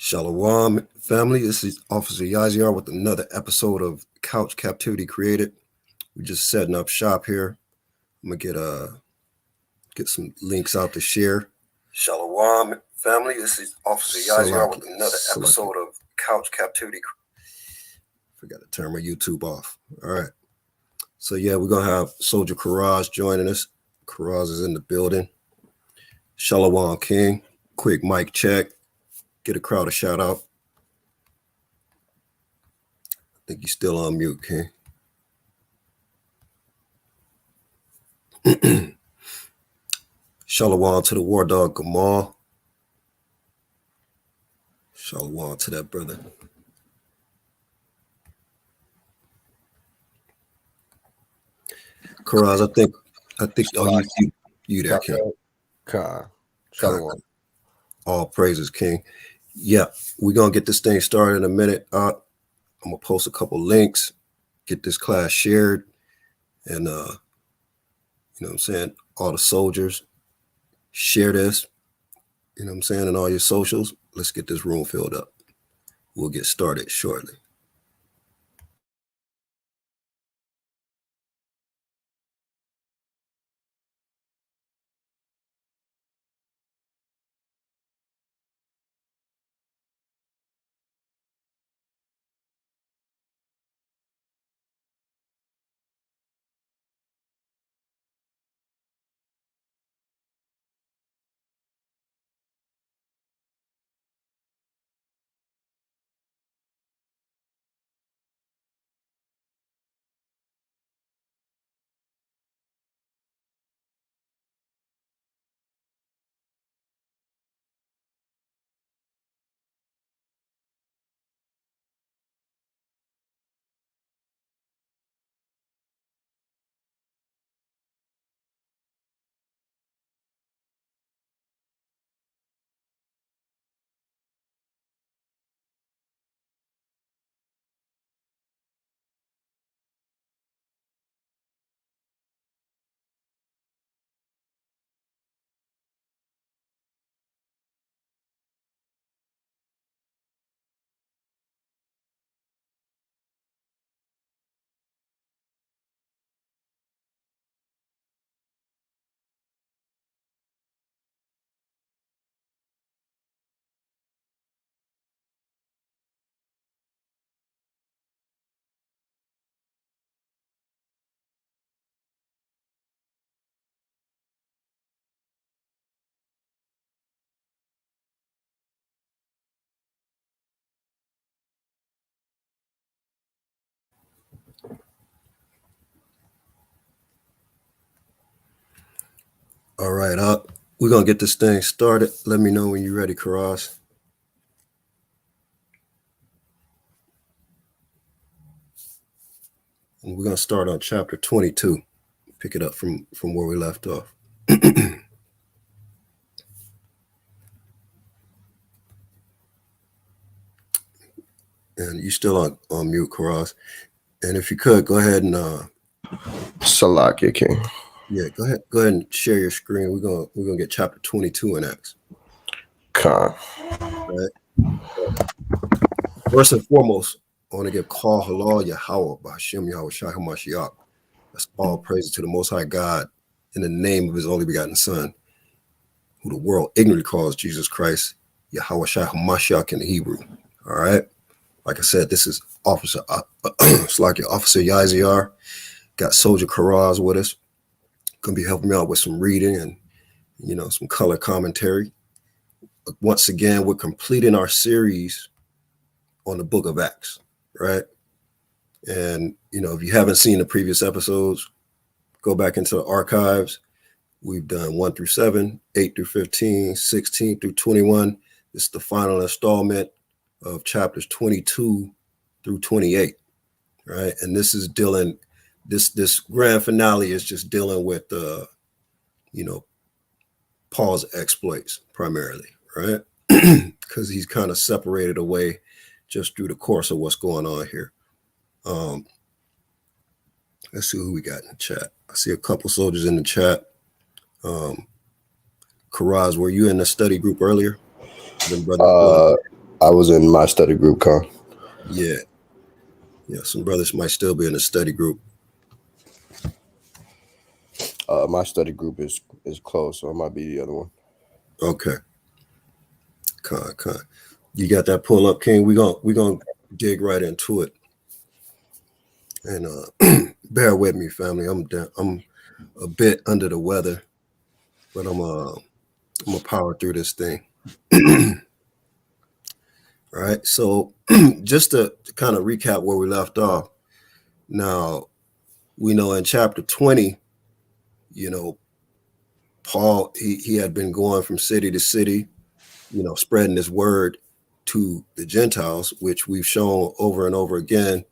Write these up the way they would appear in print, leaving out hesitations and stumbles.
Shalom, family. This is Officer Yaziar with another episode of Couch Captivity Created. We're just setting up shop here. I'm gonna get some links out to share. Shalom, family. This is Officer Yaziar with another episode of Couch Captivity. Forgot to turn my YouTube off. All right. So yeah, we're gonna have Soldier Karaz joining us. Karaz is in the building. Shalom King. Quick mic check. Get a crowd a shout out. I think you're still on mute, King. Shalom to the war dog Gamal. Shalom to that brother. Karaz, I think you there, King. Shalom. All praises, King. Yeah, we're gonna get this thing started in a minute. I'm gonna post a couple links, get this class shared, and you know what I'm saying, all the soldiers share this, you know what I'm saying, and all your socials. Let's get this room filled up. We'll get started shortly. All right, we're gonna get this thing started. Let me know when you're ready, Karaz. And we're gonna start on chapter 22. Pick it up from where we left off. And you still on mute, Karaz. And if you could, go ahead and Salakia, King. Yeah, go ahead and share your screen. We're gonna get chapter 22 in Acts. Right. First and foremost, I want to give call halal Yahweh B'Hashem Yahweh Shai HaMashiach. That's all praises to the Most High God in the name of His only begotten Son, who the world ignorantly calls Jesus Christ, Yahweh Shai HaMashiach in the Hebrew. All right. Like I said, this is Officer Yaziar. Got Soldier Karaz with us. Gonna be helping me out with some reading and some color commentary. Once again, we're completing our series on the book of Acts, right? And if you haven't seen the previous episodes, go back into the archives. We've done 1 through 7, 8 through 15, 16 through 21. This is the final installment of chapters 22 through 28, right? And this is dealing, this grand finale is just dealing with Paul's exploits primarily, right? Because he's kind of separated away just through the course of what's going on here. Let's see who we got in the chat. I see a couple soldiers in the chat. Karaz, were you in the study group earlier? I was in my study group, Con. Yeah. Yeah. Some brothers might still be in the study group. My study group is closed, so it might be the other one. Okay. Con. You got that pull up, King? We're gonna dig right into it. And bear with me, family. I'm a bit under the weather, but I'm gonna power through this thing. All right. So just to kind of recap where we left off. Now we know in chapter 20, you know, Paul he had been going from city to city, spreading his word to the Gentiles, which we've shown over and over again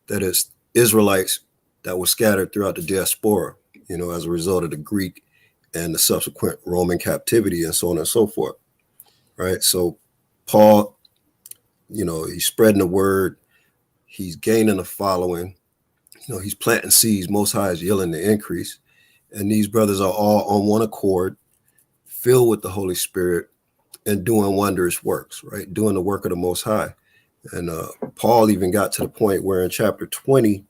that it's Israelites that were scattered throughout the diaspora, as a result of the Greek and the subsequent Roman captivity and so on and so forth. Right. So Paul, he's spreading the word, he's gaining a following, he's planting seeds, Most High is yielding the increase. And these brothers are all on one accord, filled with the Holy Spirit, and doing wondrous works, right? Doing the work of the Most High. And Paul even got to the point where in chapter 20,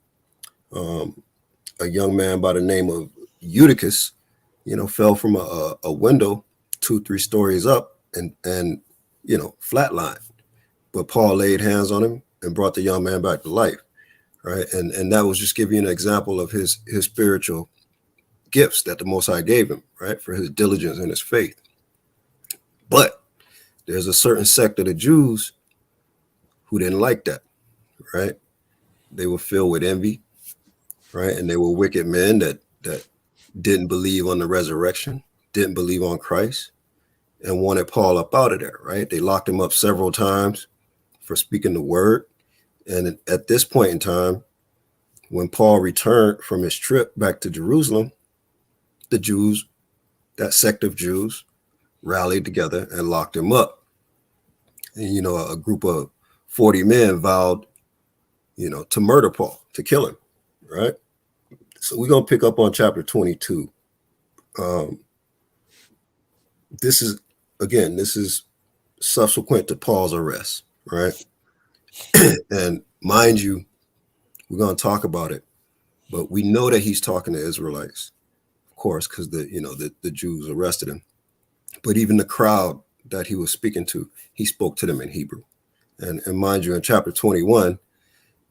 a young man by the name of Eutychus, fell from a window 2-3 stories up and flatlined. But Paul laid hands on him and brought the young man back to life, right? And that was just giving you an example of his spiritual gifts that the Most High gave him, right? For his diligence and his faith. But there's a certain sect of the Jews who didn't like that, right? They were filled with envy, right? And they were wicked men that didn't believe on the resurrection, didn't believe on Christ, and wanted Paul up out of there, right? They locked him up several times for speaking the word. And at this point in time, when Paul returned from his trip back to Jerusalem, the Jews, that sect of Jews, rallied together and locked him up. And, a group of 40 men vowed, to murder Paul, to kill him, right? So we're going to pick up on chapter 22. This is subsequent to Paul's arrest, right? And mind you, we're going to talk about it, but we know that he's talking to Israelites, of course, because the Jews arrested him. But even the crowd that he was speaking to, he spoke to them in Hebrew. And mind you, in chapter 21,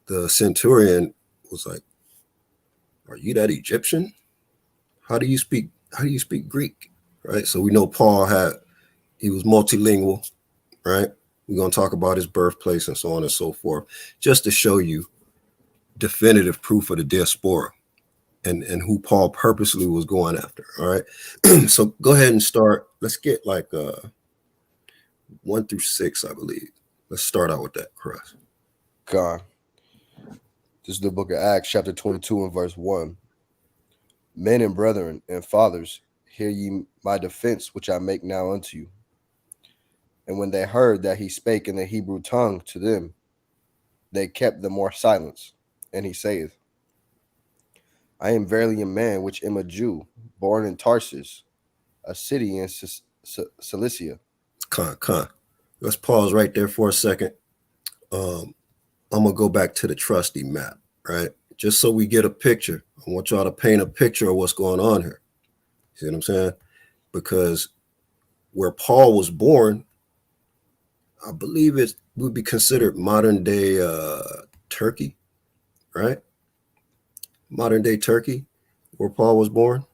the centurion was like, "Are you that Egyptian? How do you speak Greek?" Right? So we know Paul he was multilingual, right? We're going to talk about his birthplace and so on and so forth, just to show you definitive proof of the diaspora and who Paul purposely was going after. All right. So go ahead and start. Let's get like 1 through 6, I believe. Let's start out with that, Chris. Con. This is the book of Acts, chapter 22 and verse 1. Men and brethren and fathers, hear ye my defense, which I make now unto you. And when they heard that he spake in the Hebrew tongue to them, they kept the more silence. And he saith, I am verily a man which am a Jew, born in Tarsus, a city in Cilicia. Con. Let's pause right there for a second. I'm going to go back to the trusty map, right? Just so we get a picture. I want y'all to paint a picture of what's going on here. See what I'm saying? Because where Paul was born, I believe it would be considered modern day Turkey, right? Modern day Turkey, where Paul was born.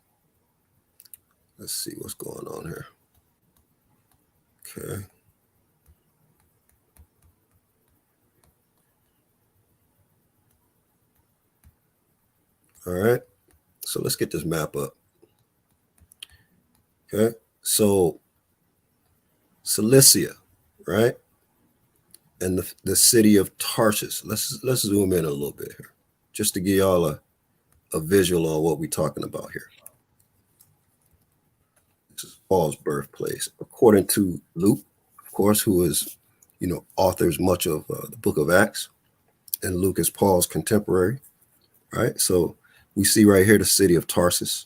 Let's see what's going on here. Okay. All right. So let's get this map up. Okay. So Cilicia, right? And the city of Tarsus. Let's zoom in a little bit here, just to give y'all a visual on what we're talking about here. This is Paul's birthplace, according to Luke, of course, who is, authors much of the book of Acts, and Luke is Paul's contemporary, right? So we see right here the city of Tarsus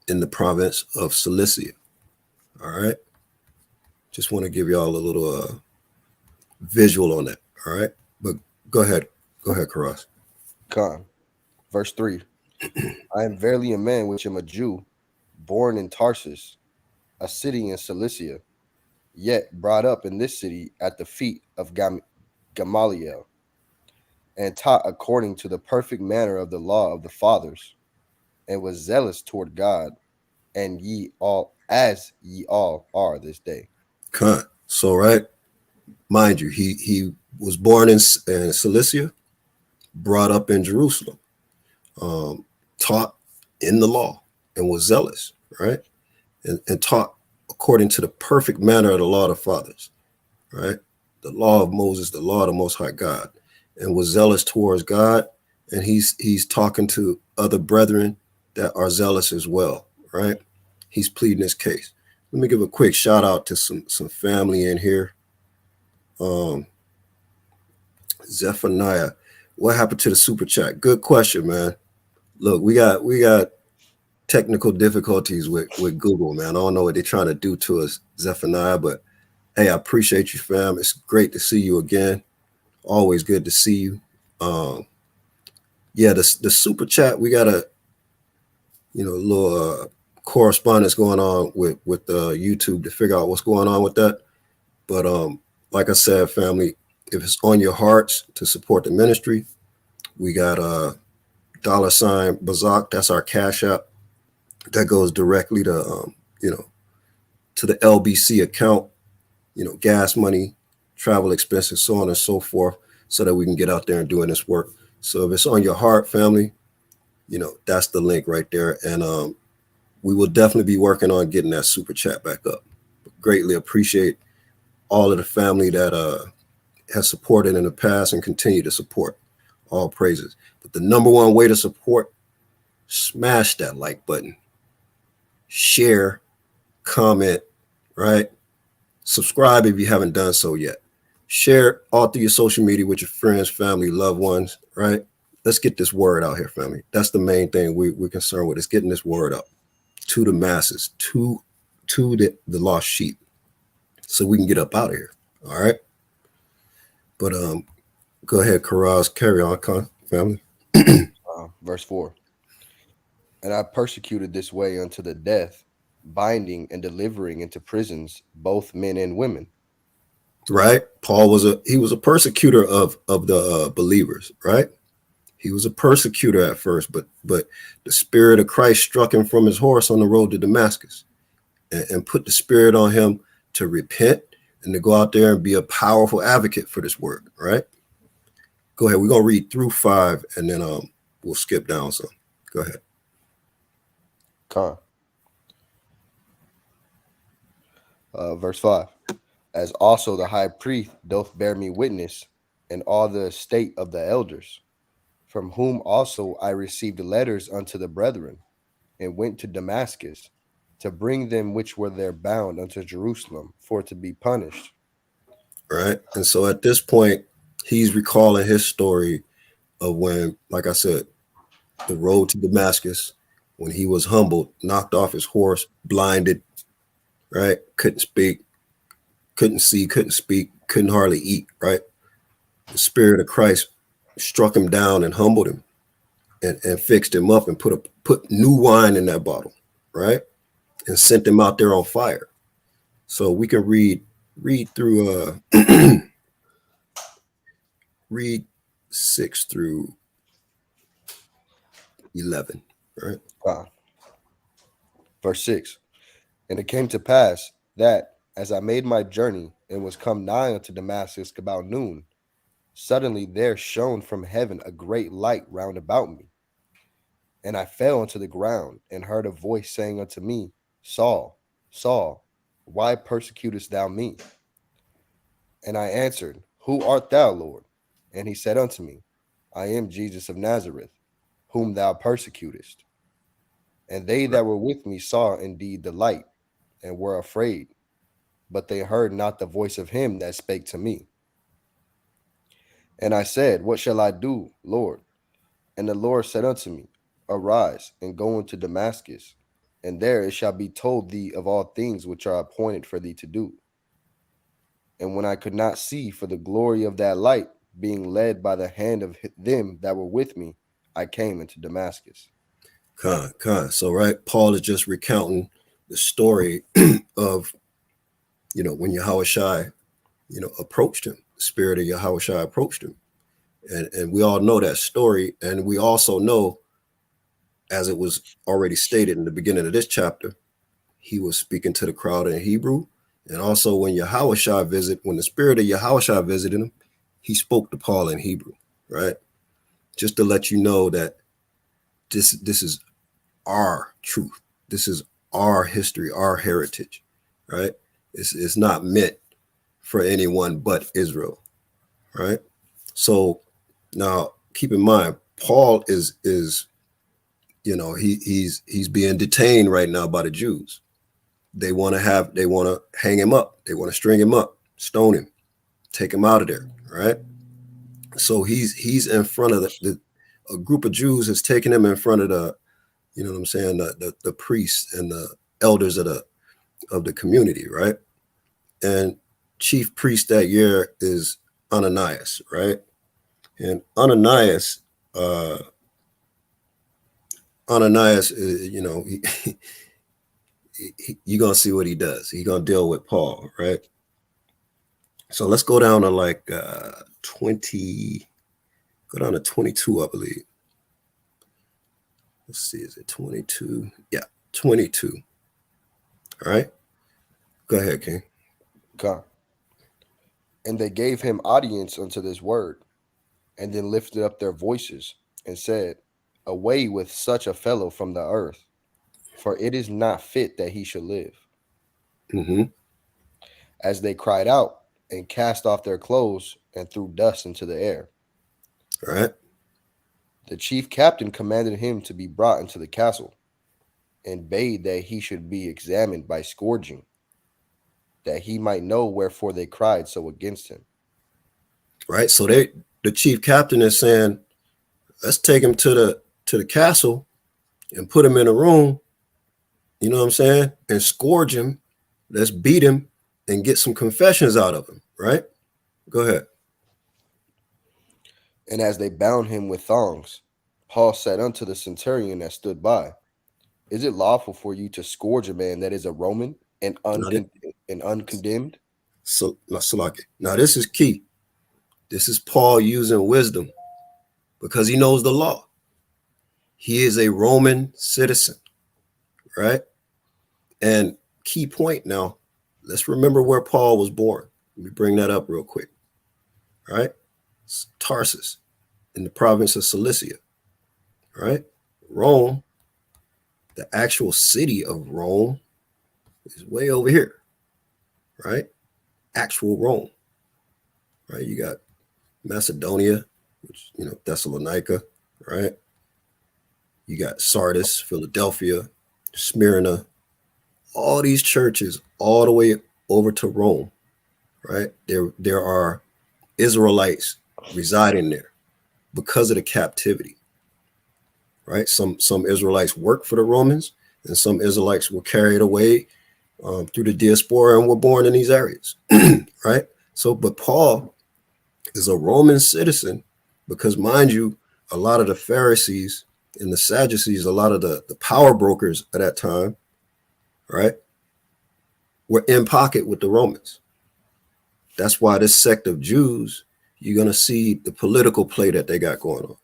in the province of Cilicia. All right. Just want to give y'all a little visual on that. All right. But go ahead. Go ahead, Karas. Con. Verse 3. I am verily a man which am a Jew, born in Tarsus, a city in Cilicia, yet brought up in this city at the feet of Gamaliel, and taught according to the perfect manner of the law of the fathers, and was zealous toward God, and ye all as ye all are this day. Con. So, right, mind you, he was born in Cilicia, brought up in Jerusalem, um, taught in the law, and was zealous, right? And taught according to the perfect manner of the law of the fathers, right? The law of Moses, the law of the Most High God, and was zealous towards God. And he's talking to other brethren that are zealous as well, right? He's pleading his case. Let me give a quick shout out to some family in here. Um, Zephaniah, what happened to the super chat? Good question, man. Look, we got technical difficulties with Google, man. I don't know what they're trying to do to us, Zephaniah, but hey, I appreciate you, fam. It's great to see you again. Always good to see you. Um, yeah, the super chat, we got a little correspondence going on with YouTube to figure out what's going on with that. But like I said, family, if it's on your hearts to support the ministry, we got $ Bazak. That's our cash app. That goes directly to to the LBC account. Gas money, travel expenses, so on and so forth, so that we can get out there and doing this work. So if it's on your heart, family, that's the link right there. And we will definitely be working on getting that super chat back up. Greatly appreciate all of the family that has supported in the past and continue to support. All praises. But the number one way to support, smash that like button, share, comment, right? Subscribe if you haven't done so yet. Share all through your social media with your friends, family, loved ones, right? Let's get this word out here, family. That's the main thing we're concerned with, is getting this word up to the masses, to the lost sheep, so we can get up out of here. All right. But go ahead, Karaz, carry on, family. Verse 4. And I persecuted this way unto the death, binding and delivering into prisons both men and women. Right. Paul was a persecutor of the believers, right? He was a persecutor at first, but the spirit of Christ struck him from his horse on the road to Damascus, and put the spirit on him to repent and to go out there and be a powerful advocate for this word, right? Go ahead. We're gonna read through 5, and then we'll skip down some. Go ahead. Con. Verse 5. As also the high priest doth bear me witness, and all the estate of the elders, from whom also I received letters unto the brethren, and went to Damascus, to bring them which were there bound unto Jerusalem, for to be punished. Right. And so at this point, he's recalling his story of when, like I said, the road to Damascus, when he was humbled, knocked off his horse, blinded, right? Couldn't speak, couldn't see, couldn't speak, couldn't hardly eat, right? The spirit of Christ struck him down and humbled him, and fixed him up and put new wine in that bottle, right? And sent him out there on fire. So we can read through read 6 through 11, right? Ah. Verse 6. And it came to pass that, as I made my journey, and was come nigh unto Damascus about noon, suddenly there shone from heaven a great light round about me. And I fell unto the ground, and heard a voice saying unto me, Saul, Saul, why persecutest thou me? And I answered, Who art thou, Lord? And he said unto me, I am Jesus of Nazareth, whom thou persecutest. And they Right. that were with me saw indeed the light, and were afraid, but they heard not the voice of him that spake to me. And I said, What shall I do, Lord? And the Lord said unto me, Arise, and go into Damascus, and there it shall be told thee of all things which are appointed for thee to do. And when I could not see for the glory of that light, being led by the hand of them that were with me, I came into Damascus. Con. So, right, Paul is just recounting the story of, when Yahushua, approached him. The spirit of Yahushua approached him. And we all know that story. And we also know, as it was already stated in the beginning of this chapter, he was speaking to the crowd in Hebrew. And also when when the spirit of Yahushua visited him, he spoke to Paul in Hebrew, right? Just to let you know that this is our truth. This is our history, our heritage, right? It's not meant for anyone but Israel, right? So now keep in mind, Paul is he's being detained right now by the Jews. They want to hang him up. They want to string him up, stone him, take him out of there, right? So he's in front of a group of Jews has taken him in front of what I'm saying, the priests and the elders of the community, right? And chief priest that year is Ananias, right? And uh, Ananias, you're gonna see what he does. He's gonna deal with Paul, right? So let's go down to like 20, go down to 22, I believe. Let's see, is it 22? Yeah, 22. All right. Go ahead, King. God. And they gave him audience unto this word, and then lifted up their voices and said, away with such a fellow from the earth, for it is not fit that he should live. Mm-hmm. As they cried out and cast off their clothes and threw dust into the air. All right. The chief captain commanded him to be brought into the castle, and bade that he should be examined by scourging, that he might know wherefore they cried so against him. Right. So the chief captain is saying, let's take him to the castle and put him in a room, you know what I'm saying? And scourge him. Let's beat him and get some confessions out of him, right? Go ahead. And as they bound him with thongs, Paul said unto the centurion that stood by, is it lawful for you to scourge a man that is a Roman and, Now, this, uncondemned? now this is key. This is Paul using wisdom because he knows the law. He is a Roman citizen, right? And key point now, let's remember where Paul was born. Let me bring that up real quick. All right. It's Tarsus in the province of Cilicia, right? Rome, the actual city of Rome, is way over here, right? Actual Rome, right? You got Macedonia, which, Thessalonica, right? You got Sardis, Philadelphia, Smyrna, all these churches all the way over to Rome, right? There are Israelites residing there because of the captivity, right? Some Israelites worked for the Romans, and some Israelites were carried away through the diaspora and were born in these areas, right? So, but Paul is a Roman citizen because, mind you, a lot of the Pharisees and the Sadducees, a lot of the power brokers at that time, right, were in pocket with the Romans. That's why this sect of Jews, you're going to see the political play that they got going on.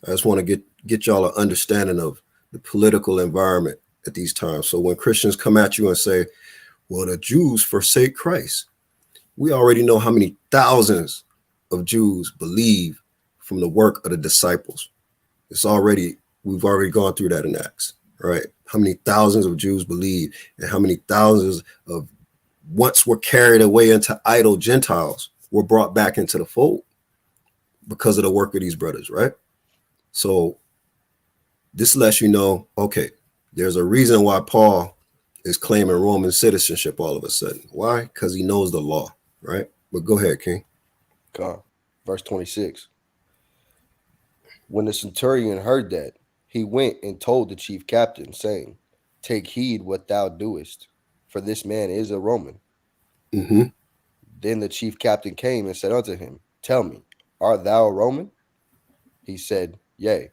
I just want to get y'all an understanding of the political environment at these times. So when Christians come at you and say, well, the Jews forsake Christ, we already know how many thousands of Jews believe from the work of the disciples. We've already gone through that in Acts, right? How many thousands of Jews believe and how many thousands of once were carried away into idol Gentiles were brought back into the fold because of the work of these brothers, right? So this lets you know, okay, there's a reason why Paul is claiming Roman citizenship all of a sudden. Why? Because he knows the law, right? But go ahead, King. God. Verse 26. When the centurion heard that, he went and told the chief captain, saying, take heed what thou doest, for this man is a Roman. Mm-hmm. Then the chief captain came and said unto him, Tell me, art thou a Roman? He said, Yea.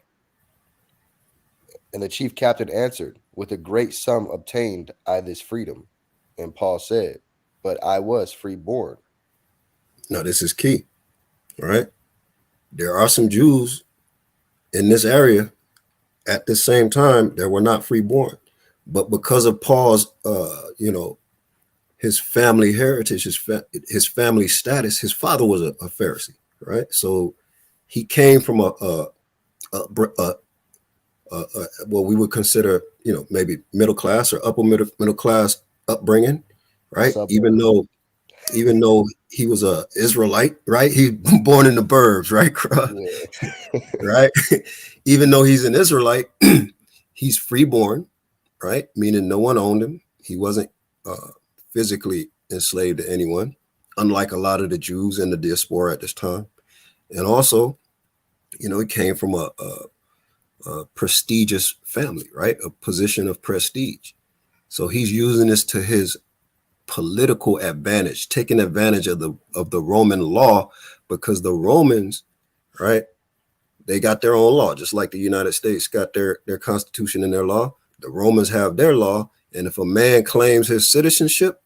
And the chief captain answered, With a great sum obtained I this freedom. And Paul said, But I was freeborn. Now, this is key, right? There are some Jews in this area at the same time that were not freeborn. But because of Paul's, his family heritage, his family status, his father was a Pharisee, right? So he came from what we would consider, maybe middle class or upper middle class upbringing, right? Suburb. Even though he was a Israelite, right? He born in the burbs, right? Yeah. Right? Even though he's an Israelite, he's freeborn, right? Meaning no one owned him. He wasn't physically enslaved to anyone, unlike a lot of the Jews in the diaspora at this time. And also, he came from a prestigious family, right? A position of prestige. So he's using this to his political advantage, taking advantage of the Roman law, because the Romans, right, they got their own law, just like the United States got their constitution and their law. The Romans have their law, and if a man claims his citizenship,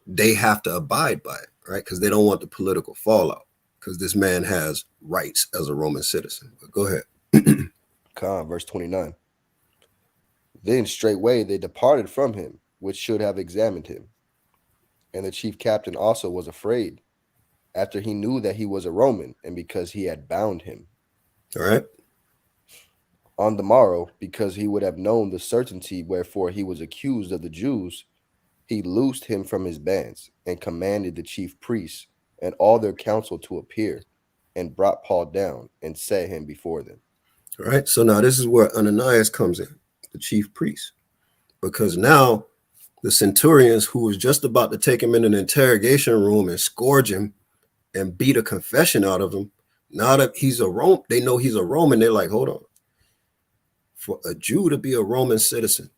they have to abide by it, right? Because they don't want the political fallout, because this man has rights as a Roman citizen. But go ahead. Verse 29. Then straightway they departed from him, which should have examined him. And the chief captain also was afraid, after he knew that he was a Roman, and because he had bound him. All right. On the morrow, because he would have known the certainty wherefore he was accused of the Jews, he loosed him from his bands, and commanded the chief priests and all their council to appear, and brought Paul down, and set him before them. All right. So now this is where Ananias comes in, the chief priest, because now the centurions who was just about to take him in an interrogation room and scourge him and beat a confession out of him, now that he's a Roman, they know he's a Roman. They're like, hold on. For a Jew to be a Roman citizen,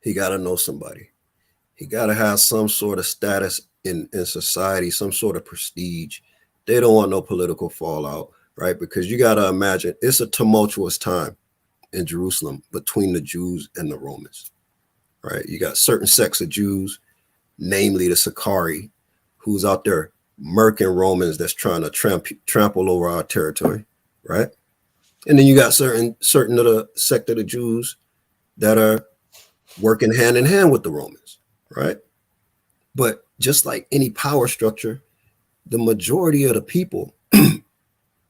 he got to know somebody. He got to have some sort of status in society, some sort of prestige. They don't want no political fallout, right? Because you got to imagine it's a tumultuous time in Jerusalem between the Jews and the Romans, right? You got certain sects of Jews, namely the Sicarii, who's out there murking Romans that's trying to trample over our territory, right? And then you got certain of the sect of the Jews that are working hand in hand with the Romans, right? But just like any power structure, the majority of the people, the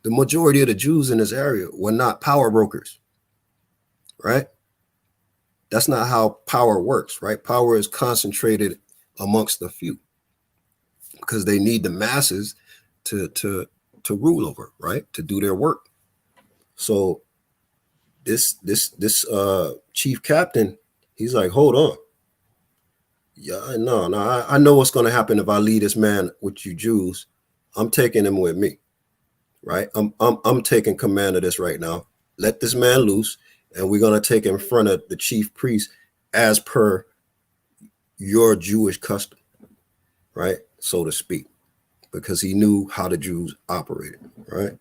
majority of the Jews in this area were not power brokers, right? That's not how power works, right? Power is concentrated amongst the few because they need the masses to rule over, right? To do their work. So this chief captain, he's like, hold on. Yeah, no, I know what's going to happen if I lead this man with you Jews. I'm taking him with me, right? I'm taking command of this right now. Let this man loose, and we're going to take him in front of the chief priest as per your Jewish custom, right? So to speak, because he knew how the Jews operated, right?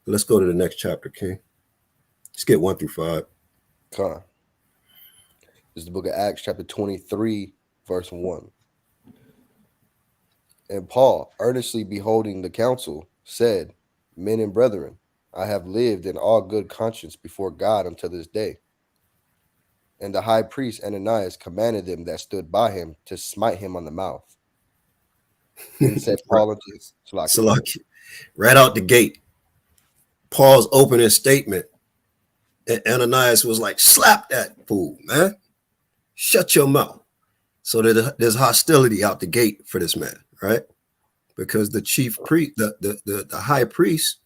Let's go to the next chapter, King. Let's get 1 through 5. This is the book of Acts, chapter 23, verse 1. And Paul, earnestly beholding the council, said, Men and brethren, I have lived in all good conscience before God until this day. And the high priest Ananias commanded them that stood by him to smite him on the mouth. Then said Paul unto his Salaki, right out the gate, Paul's opening statement, and Ananias was like, slap that fool, man. Shut your mouth. So there's hostility out the gate for this man, right? Because the chief priest, the high priest,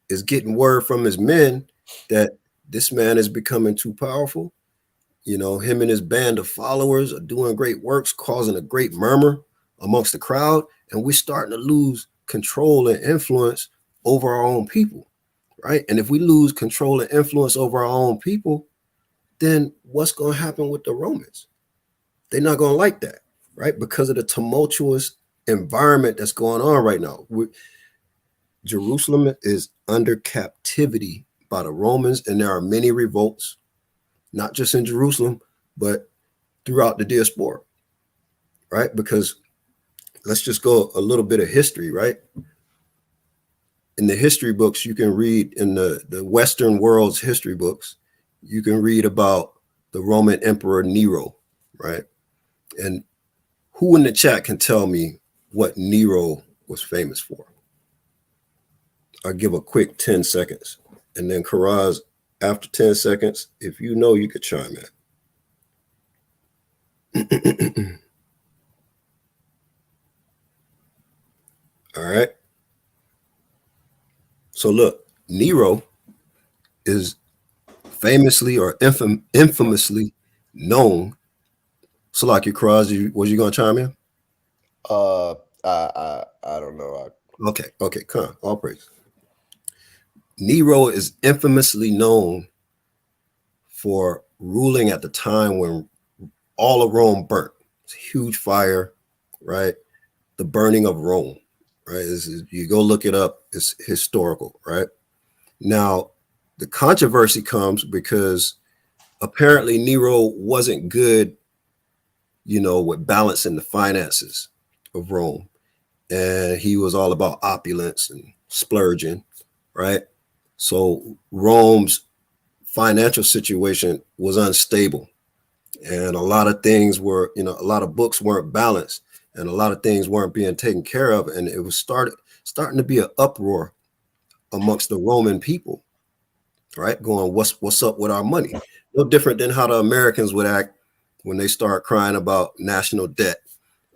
is getting word from his men that this man is becoming too powerful. Him and his band of followers are doing great works, causing a great murmur amongst the crowd, and we're starting to lose control and influence over our own people, right? And if we lose control and influence over our own people, then what's going to happen with the Romans? They're not going to like that, right? Because of the tumultuous environment that's going on right now. Jerusalem is under captivity by the Romans, and there are many revolts, not just in Jerusalem, but throughout the diaspora, right? Because let's just go a little bit of history, right? In the history books, you can read in the Western world's history books, you can read about the Roman Emperor Nero, right? And who in the chat can tell me what Nero was famous for? I'll give a quick 10 seconds. And then Karaz, after 10 seconds, if you know, you could chime in. All right. So look, Nero is famously or infamously known. So like your Karaz, was you going to chime in? I don't know. Okay, come on, all praise. Nero is infamously known for ruling at the time when all of Rome burnt. It's a huge fire, right? The burning of Rome, right? You go look it up, it's historical, right? Now, the controversy comes because apparently Nero wasn't good, with balancing the finances of Rome. And he was all about opulence and splurging, right? So Rome's financial situation was unstable. And a lot of things were, a lot of books weren't balanced and a lot of things weren't being taken care of. And it was starting to be an uproar amongst the Roman people, right? Going, what's up with our money? No different than how the Americans would act when they start crying about national debt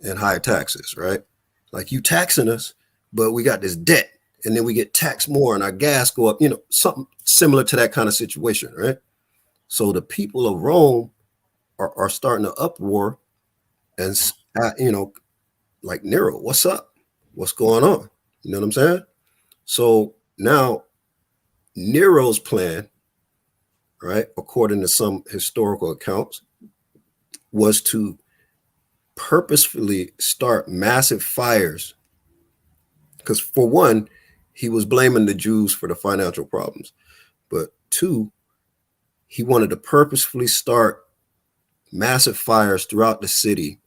and higher taxes, right? Like, you taxing us, but we got this debt and then we get taxed more and our gas go up, something similar to that kind of situation, right? So the people of Rome are starting to uproar and, like, Nero, what's up? What's going on? You know what I'm saying? So now Nero's plan, right, according to some historical accounts, was to purposefully start massive fires. Because for one, he was blaming the Jews for the financial problems. But two, he wanted to purposefully start massive fires throughout the city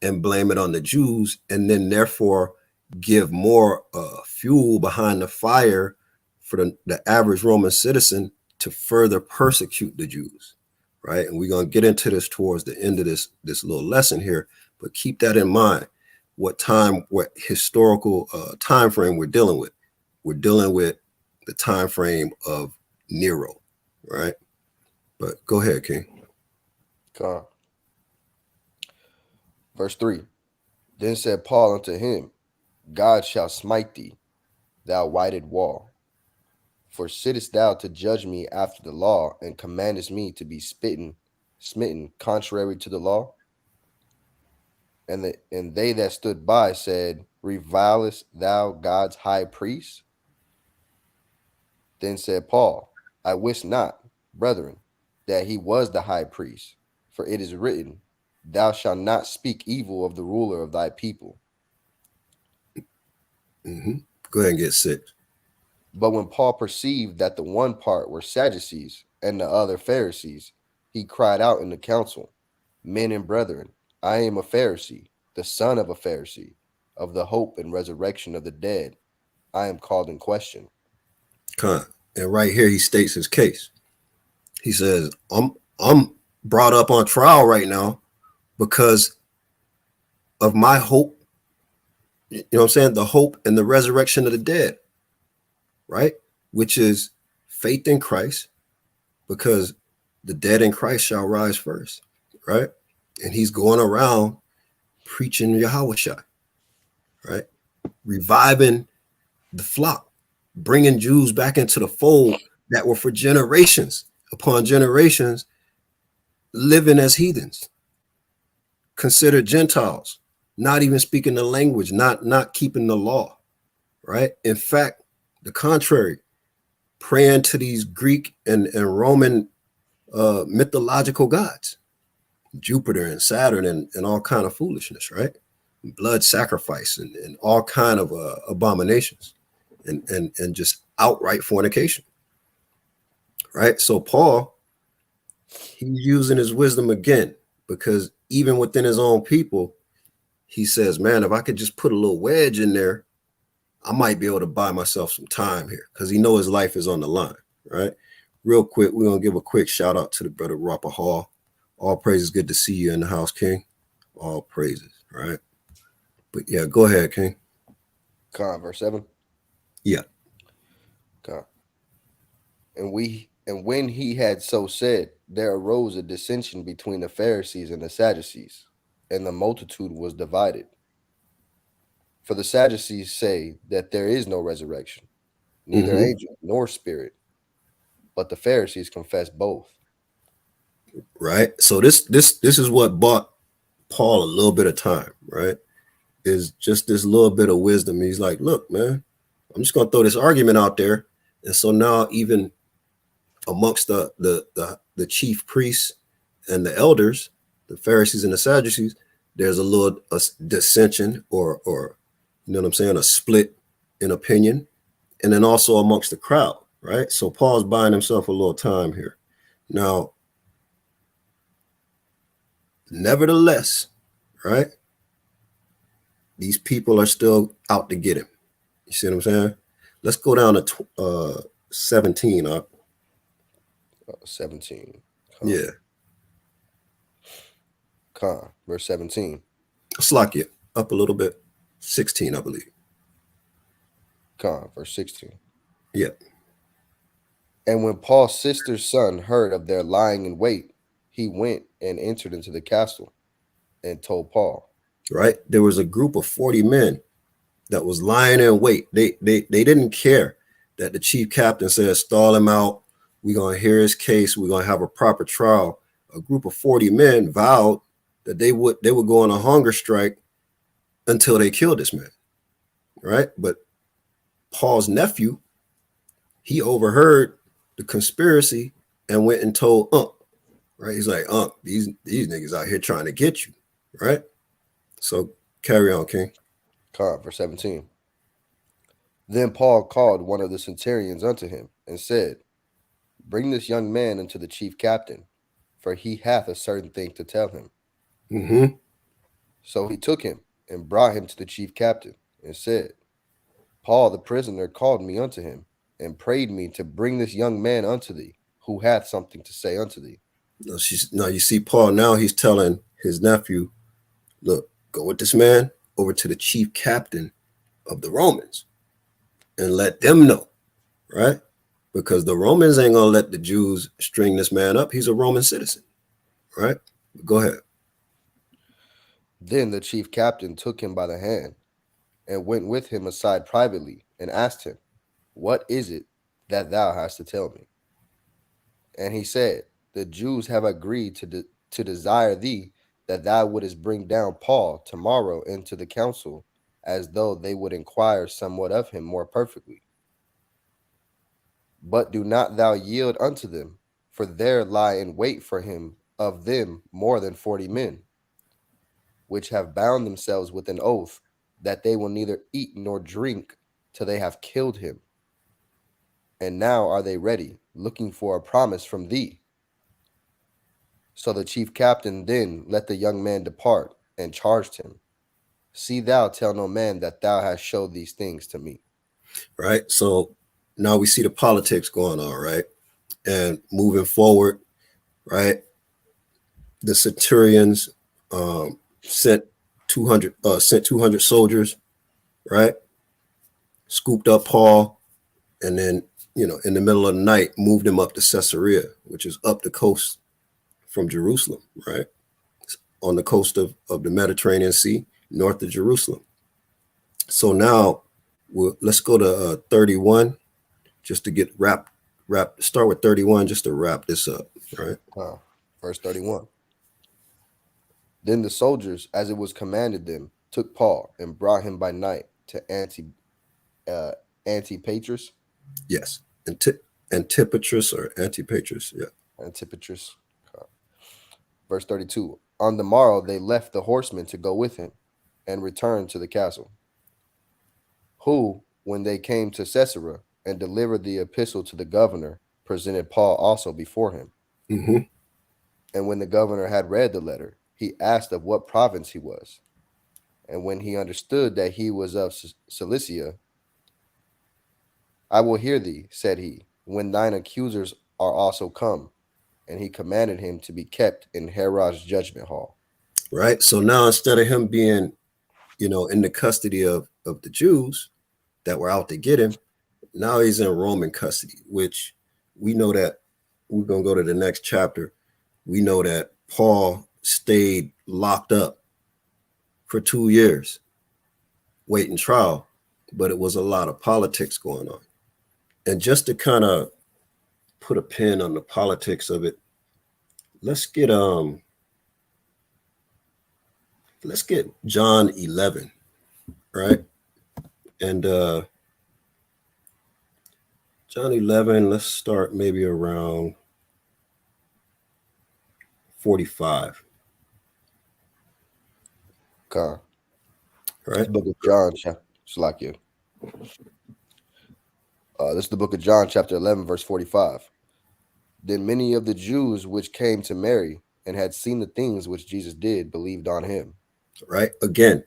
and blame it on the Jews, and then therefore give more fuel behind the fire for the average Roman citizen to further persecute the Jews, right? And we're going to get into this towards the end of this little lesson here, but keep that in mind. What historical time frame we're dealing with? We're dealing with the time frame of Nero, right? But go ahead, King. God. Verse 3. Then said Paul unto him, God shall smite thee, thou whited wall. For sittest thou to judge me after the law, and commandest me to be smitten contrary to the law? And they that stood by said, Revilest thou God's high priest? Then said Paul, I wist not, brethren, that he was the high priest, for it is written, Thou shalt not speak evil of the ruler of thy people. Mm-hmm. Go ahead and get sick. But when Paul perceived that the one part were Sadducees and the other Pharisees, he cried out in the council, Men and brethren, I am a Pharisee, the son of a Pharisee, of the hope and resurrection of the dead. I am called in question. And right here he states his case. He says, I'm brought up on trial right now because of my hope. You know what I'm saying? The hope and the resurrection of the dead, right? Which is faith in Christ, because the dead in Christ shall rise first, right? And he's going around preaching Yahushua, right? Reviving the flock, bringing Jews back into the fold that were for generations upon generations living as heathens, considered Gentiles, not even speaking the language, not keeping the law, right? In fact, the contrary, praying to these Greek and Roman mythological gods, Jupiter and Saturn and all kind of foolishness, right? blood sacrifice, and all kind of abominations, and just outright fornication. Right. So Paul, he's using his wisdom again, because even within his own people, he says, man, if I could just put a little wedge in there, I might be able to buy myself some time here, because he knows his life is on the line. Right. Real quick, we're going to give a quick shout out to the brother Rapper Hall. All praises. Good to see you in the house, King. All praises. Right. But yeah, go ahead, King. Verse 7. Yeah. Con. And when he had so said, there arose a dissension between the Pharisees and the Sadducees, and the multitude was divided. For the Sadducees say that there is no resurrection, neither Mm-hmm. angel nor spirit, but the Pharisees confess both. Right. So this is what bought Paul a little bit of time, right? Is just this little bit of wisdom. He's like, look, man, I'm just gonna throw this argument out there. And so now even amongst the chief priests and the elders, the Pharisees and the Sadducees, there's a dissension, or you know what I'm saying, a split in opinion, and then also amongst the crowd, right? So Paul's buying himself a little time here. Now, nevertheless, right, these people are still out to get him. You see what I'm saying? Let's go down to 17. 17. Yeah. Verse 17. Slack it up a little bit. 16, I believe. Verse 16. Yeah. And when Paul's sister's son heard of their lying in wait, he went and entered into the castle and told Paul. Right. There was a group of 40 men that was lying in wait. They didn't care that the chief captain said, stall him out. We're going to hear his case. We're going to have a proper trial. A group of 40 men vowed that they would go on a hunger strike until they killed this man. Right. But Paul's nephew, he overheard the conspiracy and went and told Unc. Right. He's like, Unc, these niggas out here trying to get you. Right. So carry on, King. Verse 17. Then Paul called one of the centurions unto him and said, bring this young man unto the chief captain, for he hath a certain thing to tell him. Mm-hmm. So he took him and brought him to the chief captain and said, Paul the prisoner called me unto him and prayed me to bring this young man unto thee, who hath something to say unto thee. Now you see Paul, now he's telling his nephew, look, go with this man over to the chief captain of the Romans and let them know, right? Because the Romans ain't gonna let the Jews string this man up. He's a Roman citizen, right? Go ahead. Then the chief captain took him by the hand and went with him aside privately and asked him, what is it that thou hast to tell me? And he said, the Jews have agreed to desire thee that thou wouldest bring down Paul tomorrow into the council, as though they would inquire somewhat of him more perfectly. But do not thou yield unto them, for there lie in wait for him of them more than 40 men, which have bound themselves with an oath that they will neither eat nor drink till they have killed him. And now are they ready, looking for a promise from thee. So the chief captain then let the young man depart and charged him, see thou tell no man that thou hast showed these things to me. Right. So now we see the politics going on, right? And moving forward, right? The centurions sent 200 soldiers, right? Scooped up Paul, and then, in the middle of the night, moved him up to Caesarea, which is up the coast from Jerusalem, right? On the coast of the Mediterranean Sea, north of Jerusalem. So now let's go to 31, just to get start with 31 just to wrap this up, right? Verse 31. Then the soldiers, as it was commanded them, took Paul and brought him by night to Antipatris. Yes. Antipatris or Antipatris, yeah. Verse 32. On the morrow they left the horsemen to go with him, and returned to the castle. Who, when they came to Caesarea and delivered the epistle to the governor, presented Paul also before him. Mm-hmm. And when the governor had read the letter, he asked of what province he was. And when he understood that he was of Cilicia, I will hear thee, said he, when thine accusers are also come. And he commanded him to be kept in Herod's judgment hall. Right. So now instead of him being, in the custody of the Jews that were out to get him, now he's in Roman custody, which we know that we're going to go to the next chapter. We know that Paul stayed locked up for 2 years waiting trial, but it was a lot of politics going on. And just to kind of put a pin on the politics of it, let's get John 11, right? And John 11, let's start maybe around 45. Okay. Right? Book of John, Shalakia. This is the book of John, chapter 11, verse 45. Then many of the Jews which came to Mary and had seen the things which Jesus did believed on him. Right? Again,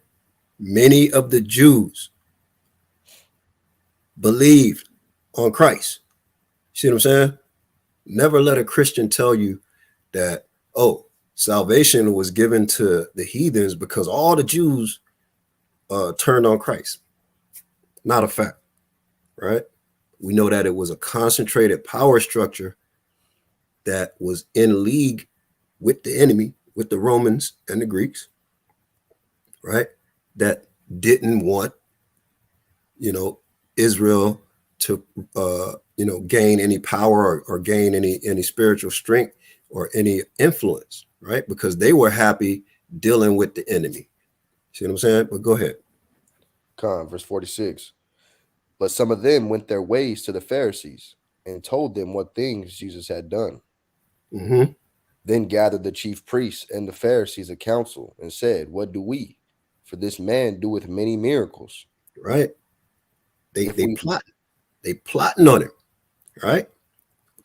many of the Jews believed on Christ. See what I'm saying? Never let a Christian tell you that, oh, salvation was given to the heathens because all the Jews turned on Christ. Not a fact, right? We know that it was a concentrated power structure that was in league with the enemy, with the Romans and the Greeks, right? That didn't want, Israel to, gain any power or gain any spiritual strength or any influence, right? Because they were happy dealing with the enemy. See what I'm saying? But go ahead. Verse 46. But some of them went their ways to the Pharisees and told them what things Jesus had done. Mm-hmm. Then gathered the chief priests and the Pharisees a council and said, what do we? For this man doeth many miracles. Right? They If they we plot. They plotting on him. Right?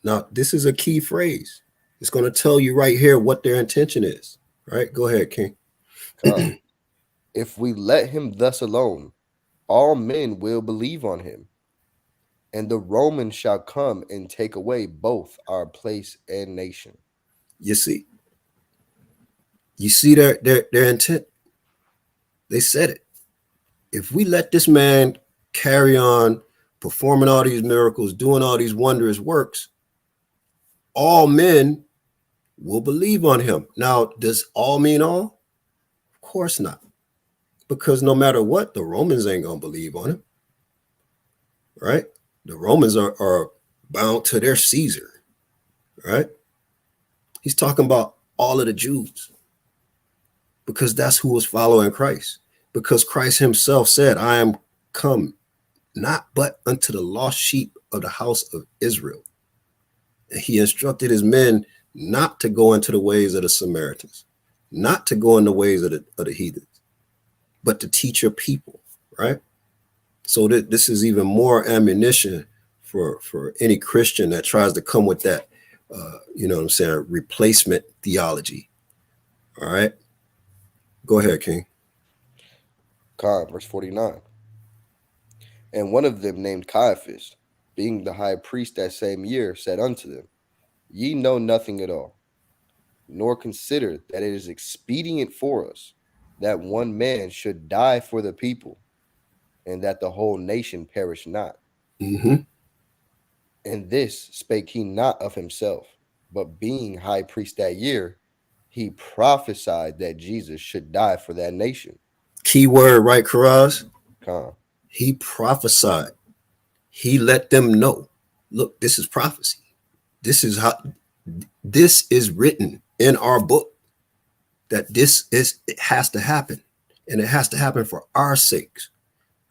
Now, this is a key phrase. It's going to tell you right here what their intention is. Right? Go ahead, King. if we let him thus alone, all men will believe on him, and the Romans shall come and take away both our place and nation. You see? You see their intent? They said it. If we let this man carry on performing all these miracles, doing all these wondrous works, all men will believe on him. Now, does all mean all? Of course not. Because no matter what, the Romans ain't going to believe on him. Right? The Romans are bound to their Caesar. Right? He's talking about all of the Jews. Because that's who was following Christ. Because Christ himself said, I am come not but unto the lost sheep of the house of Israel. And he instructed his men not to go into the ways of the Samaritans, not to go in the ways of the heathens, but to teach your people, right? So this is even more ammunition for any Christian that tries to come with that, replacement theology. All right. Go ahead, King. Verse 49. And one of them named Caiaphas, being the high priest that same year, said unto them, ye know nothing at all, nor consider that it is expedient for us that one man should die for the people, and that the whole nation perish not. Mm-hmm. And this spake he not of himself, but being high priest that year, he prophesied that Jesus should die for that nation. Key word, right, Karaz? Con. He prophesied. He let them know, look, this is prophecy. This is written in our book that it has to happen. And it has to happen for our sakes,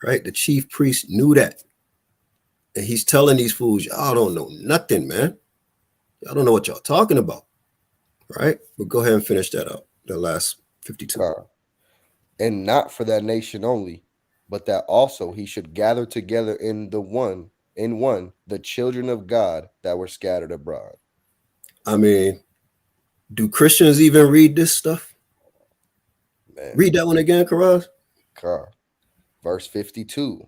right? The chief priest knew that. And he's telling these fools, y'all don't know nothing, man. Y'all don't know what y'all talking about, right? But go ahead and finish that up, the last 52. Con. and not for that nation only, but that also he should gather together in one the children of God that were scattered abroad. I mean, do Christians even read this stuff? Man, Read that one again, Karaz. God. Verse 52.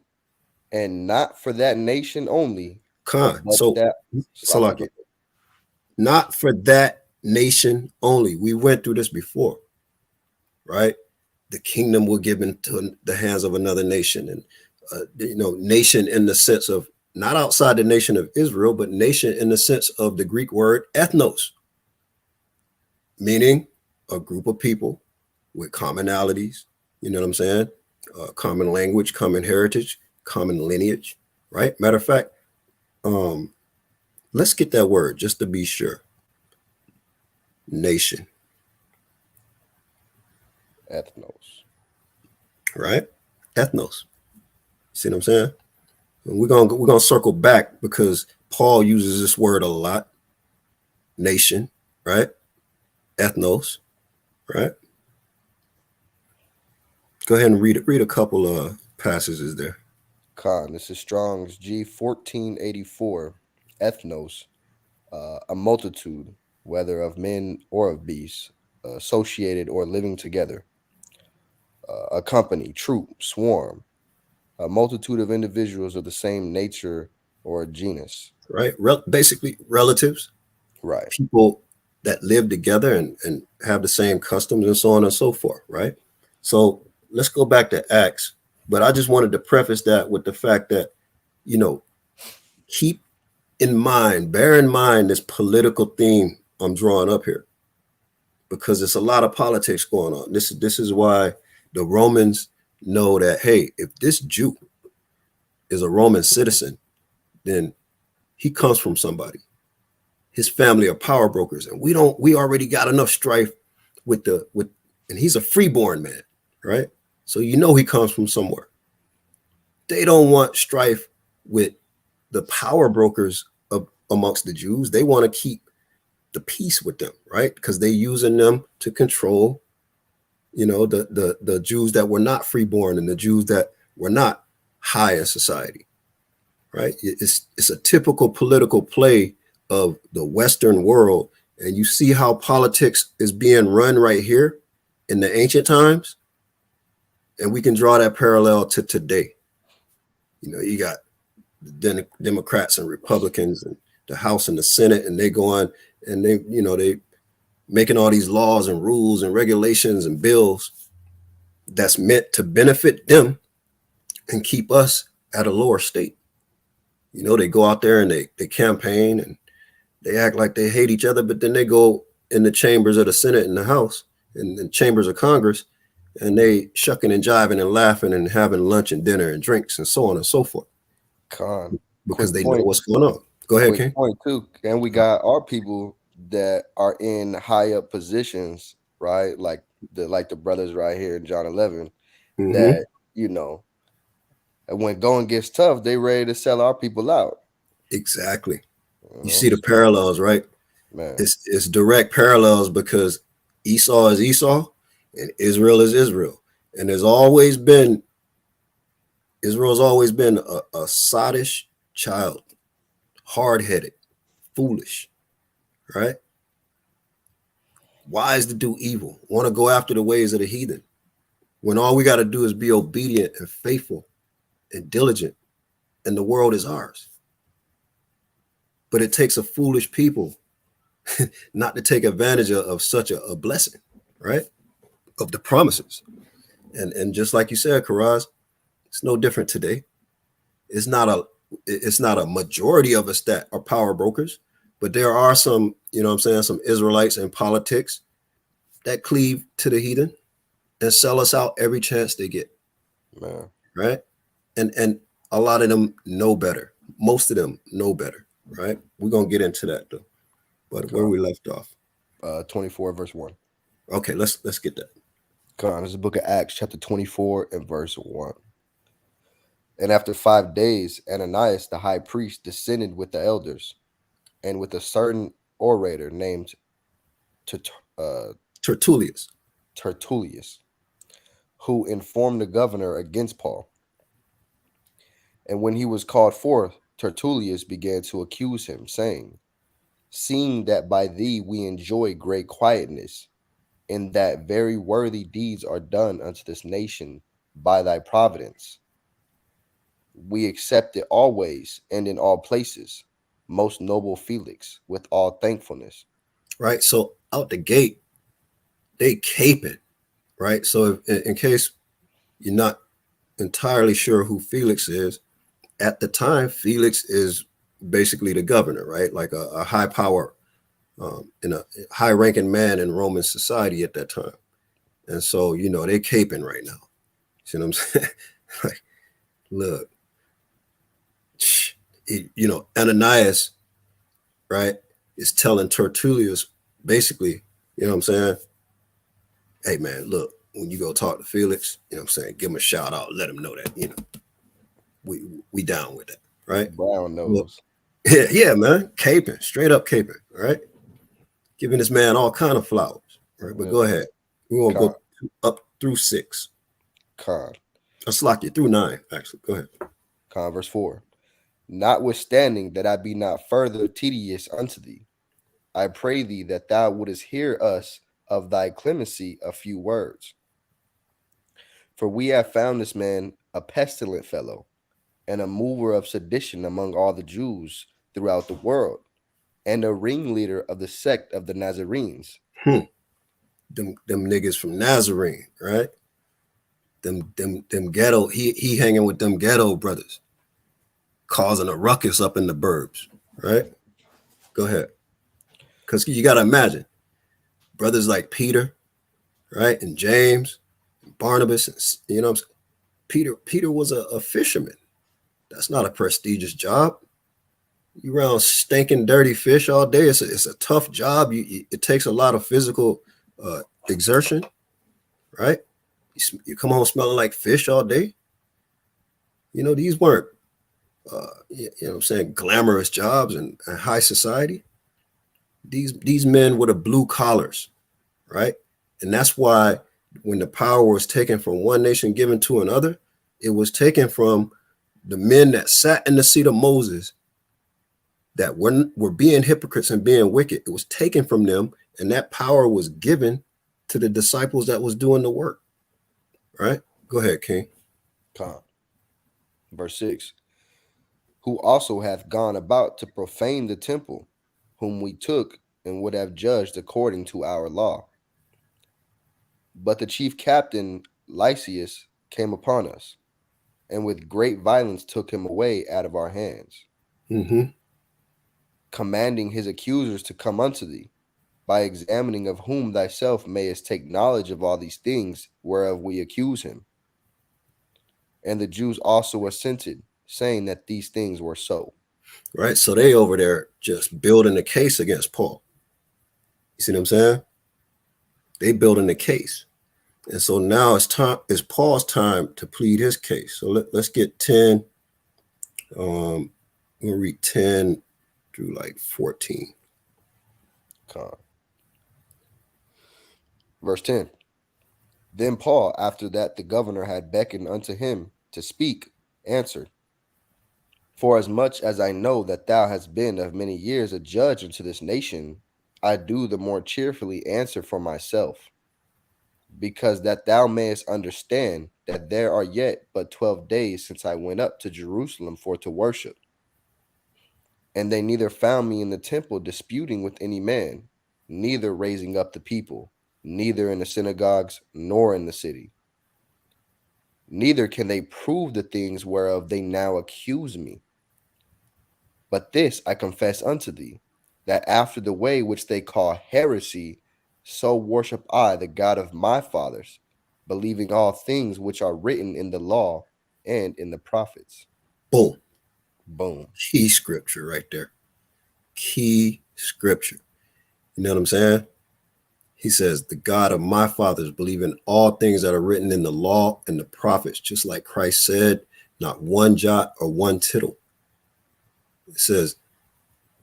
And not for that nation only, Khan. but So, that Salakia, Salaki, not for that nation only. We went through this before, right? The kingdom will give into the hands of another nation, and nation in the sense of not outside the nation of Israel, but nation in the sense of the Greek word ethnos, meaning a group of people with commonalities. You know what I'm saying? Common language, common heritage, common lineage. Right. Matter of fact, let's get that word just to be sure. Nation. ethnos. Right. Ethnos. See what I'm saying? And we're gonna circle back because Paul uses this word a lot. Nation, right? Ethnos, right? Go ahead and read a couple of passages there. Khan, this is Strong's G 1484. Ethnos, a multitude, whether of men or of beasts, associated or living together. A company, troop, swarm, a multitude of individuals of the same nature or genus. Right? Basically relatives, Right. people that live together and have the same customs and so on and so forth, right? So let's go back to Acts. But I just wanted to preface that with the fact that, you know, keep in mind, bear in mind this political theme I'm drawing up here, because there's a lot of politics going on. This is why the Romans know that, hey, if this Jew is a Roman citizen, then he comes from somebody. His family are power brokers, and we already got enough strife with and he's a freeborn man, right? So you know he comes from somewhere. They don't want strife with the power brokers amongst the Jews. They want to keep the peace with them, right? Because they using them to control, the Jews that were not freeborn and the Jews that were not high in society, right? It's a typical political play of the Western world, and you see how politics is being run right here in the ancient times, and we can draw that parallel to today. You got the Democrats and Republicans and the House and the Senate, and they go on and they making all these laws and rules and regulations and bills that's meant to benefit them and keep us at a lower state. They go out there and they campaign and they act like they hate each other, but then they go in the chambers of the Senate and the House and the chambers of Congress, and they shucking and jiving and laughing and having lunch and dinner and drinks and so on and so forth, Con. because Quick they know point. what's going on. Go ahead, Quick King. point too. And we got our people that are in high up positions, right? Like the brothers right here in John 11, Mm-hmm. that and when going gets tough, they ready to sell our people out. Exactly. You see the So parallels, right? man, It's direct parallels, because Esau is Esau and Israel is Israel. And Israel's always been a sottish child, hard-headed, foolish, right? Wise to do evil, want to go after the ways of the heathen, when all we got to do is be obedient and faithful and diligent, and the world is ours. But it takes a foolish people not to take advantage of such a blessing, right? Of the promises. And just like you said, Karaz, it's no different today. It's not a it's not a majority of us that are power brokers, but there are some, some Israelites in politics that cleave to the heathen and sell us out every chance they get, man, right? And a lot of them know better. Most of them know better, right? We're gonna get into that though. But where Con. we left off. 24 verse 1. Okay, let's get that. Con, this is the book of Acts, chapter 24 and verse 1. And after 5 days, Ananias the high priest descended with the elders and with a certain orator named Tert- uh, Tertullius. Tertullius, who informed the governor against Paul. And when he was called forth, Tertullius began to accuse him, saying, seeing that by thee we enjoy great quietness, and that very worthy deeds are done unto this nation by thy providence, we accept it always and in all places, most noble Felix, with all thankfulness. Right. So out the gate, they caping, right? So if, in case you're not entirely sure who Felix is, at the time, Felix is basically the governor, right? Like a high power in a high ranking man in Roman society at that time. And so, they caping right now. See what I'm saying? Like, look, Ananias, right, is telling Tertullius basically, you know what I'm saying? Hey, man, look, when you go talk to Felix, you know what I'm saying? Give him a shout out, let him know that, we down with that, right? Brown Look, nose. yeah, man, caping, straight up caping, right? Giving this man all kind of flowers, right? But Yeah. go ahead. We won't Con, go up through 6. con, I'll lock you through 9, actually. Go ahead. verse 4. Notwithstanding that I be not further tedious unto thee, I pray thee that thou wouldest hear us of thy clemency a few words. For we have found this man a pestilent fellow, and a mover of sedition among all the Jews throughout the world, and a ringleader of the sect of the Nazarenes. Hmm. Them niggas from Nazarene, right? Them ghetto. He hanging with them ghetto brothers, causing a ruckus up in the burbs, right? Go ahead, because you gotta imagine brothers like Peter, right, and James, and Barnabas, and, Peter was a fisherman. That's not a prestigious job. You around stinking dirty fish all day. It's a tough job. It takes a lot of physical exertion, right? You come home smelling like fish all day. These weren't what I'm saying, glamorous jobs and high society. These men were the blue collars, right? And that's why when the power was taken from one nation given to another, it was taken from the men that sat in the seat of Moses that were being hypocrites and being wicked. It was taken from them, and that power was given to the disciples that was doing the work. Right? Go ahead, King. Con. Verse 6. Who also hath gone about to profane the temple, whom we took and would have judged according to our law. But the chief captain Lysias came upon us, and with great violence took him away out of our hands, Mm-hmm. commanding his accusers to come unto thee, by examining of whom thyself mayest take knowledge of all these things whereof we accuse him. And the Jews also assented, saying that these things were so. Right? So they over there just building a case against Paul. You see what I'm saying? They building a case. And so now it's Paul's time to plead his case. So let's get 10. We'll read 10 through like 14. Verse 10. Then Paul, after that the governor had beckoned unto him to speak, answered, for as much as I know that thou hast been of many years a judge unto this nation, I do the more cheerfully answer for myself, because that thou mayest understand that there are yet but 12 days since I went up to Jerusalem for to worship. And they neither found me in the temple disputing with any man, neither raising up the people, neither in the synagogues, nor in the city. Neither can they prove the things whereof they now accuse me. But this I confess unto thee, that after the way which they call heresy, so worship I the God of my fathers, believing all things which are written in the law and in the prophets. Boom. Boom. Key scripture right there. Key scripture. You know what I'm saying? He says, the God of my fathers, believe in all things that are written in the law and the prophets, just like Christ said, not one jot or one tittle. It says,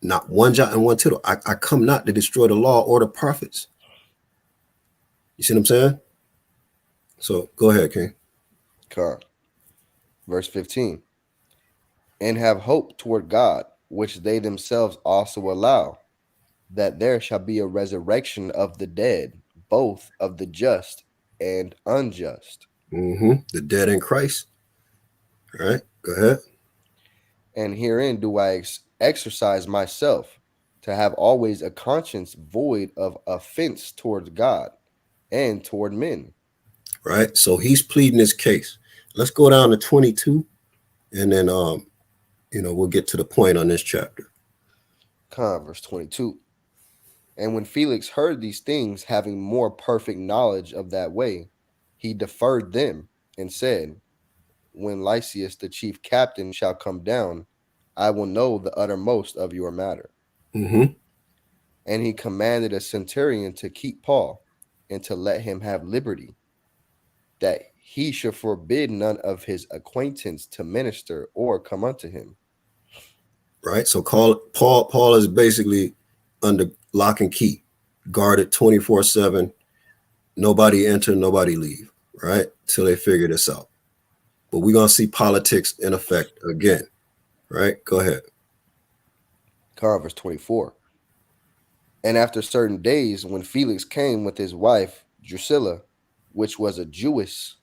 not one jot and one tittle. I come not to destroy the law or the prophets. You see what I'm saying? So go ahead, King. Con. Verse 15. And have hope toward God, which they themselves also allow, that there shall be a resurrection of the dead, both of the just and unjust. The dead in Christ. All right, go ahead. And herein do I exercise myself to have always a conscience void of offense toward God and toward men. Right. So he's pleading his case. Let's go down to 22, and then we'll get to the point on this chapter. Verse 22. And when Felix heard these things, having more perfect knowledge of that way, he deferred them and said, when Lysias the chief captain shall come down, I will know the uttermost of your matter. Mm-hmm. And he commanded a centurion to keep Paul and to let him have liberty, that he should forbid none of his acquaintance to minister or come unto him. Right. So Paul is basically under lock and key, guarded 24/7. Nobody enter, nobody leave. Right, till they figure this out. But we're gonna see politics in effect again. Right. Go ahead. Verse 24. And after certain days, when Felix came with his wife Drusilla, which was a Jewess,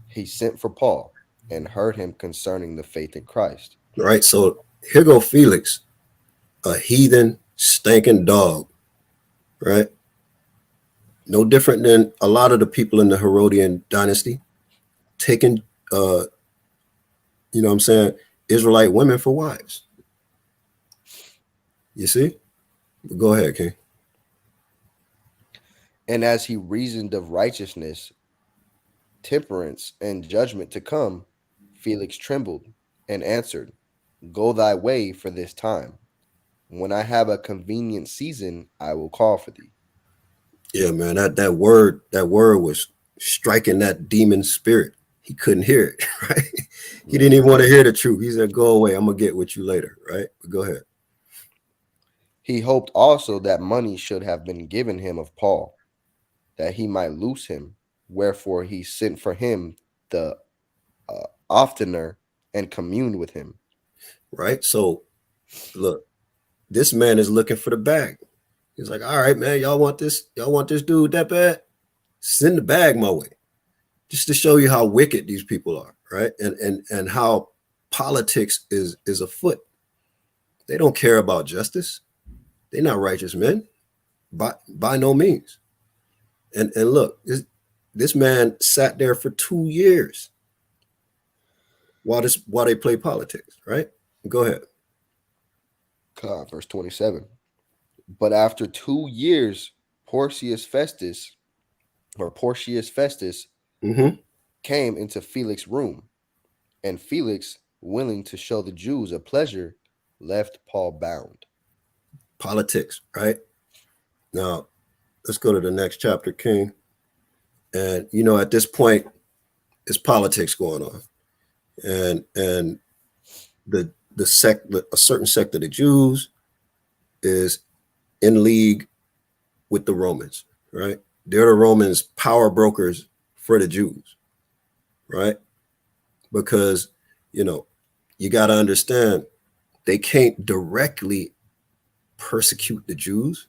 he sent for Paul and heard him concerning the faith in Christ. Right. So here go Felix, a heathen, stinking dog. Right. No different than a lot of the people in the Herodian dynasty taking, you know what I'm saying, Israelite women for wives. You see? Go ahead, King. And as he reasoned of righteousness, temperance, and judgment to come, Felix trembled and answered, go thy way for this time. When I have a convenient season, I will call for thee. Yeah, man, that word was striking that demon spirit. He couldn't hear it, right? He didn't Right. even want to hear the truth. He said, go away, I'm gonna get with you later, right? But go ahead. He hoped also that money should have been given him of Paul, that he might loose him. Wherefore he sent for him the oftener and communed with him. Right. So look, this man is looking for the bag. He's like, all right, man, y'all want this dude that bad? Send the bag my way. Just to show you how wicked these people are, right? And how politics is afoot. They don't care about justice. They're not righteous men, by no means. And look, this man sat there for 2 years while they play politics, right? Go ahead. Verse 27. But after 2 years, Porcius Festus, or Porcius Festus, Mm-hmm. came into Felix's room, and Felix, willing to show the Jews a pleasure, left Paul bound. Politics, right? Now let's go to the next chapter, King. And at this point, it's politics going on, and the sect, a certain sect of the Jews, is in league with the Romans, right? They're the Romans' power brokers for the Jews, right? Because you know you got to understand they can't directly persecute the Jews.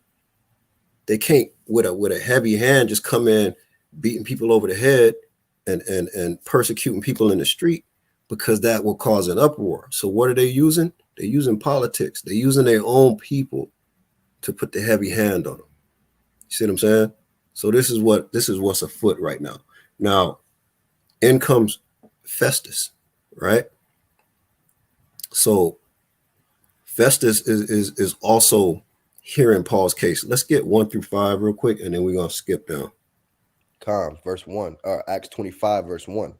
They can't with a heavy hand just come in beating people over the head and persecuting people in the street, because that will cause an uproar. So what are they using? They're using politics. They're using their own people to put the heavy hand on them. You see what I'm saying? So this is what's afoot right now. Now, in comes Festus, right? So Festus is also hearing Paul's case. Let's get 1 through 5 real quick, and then we're gonna skip down. Verse 1, Acts 25, verse 1.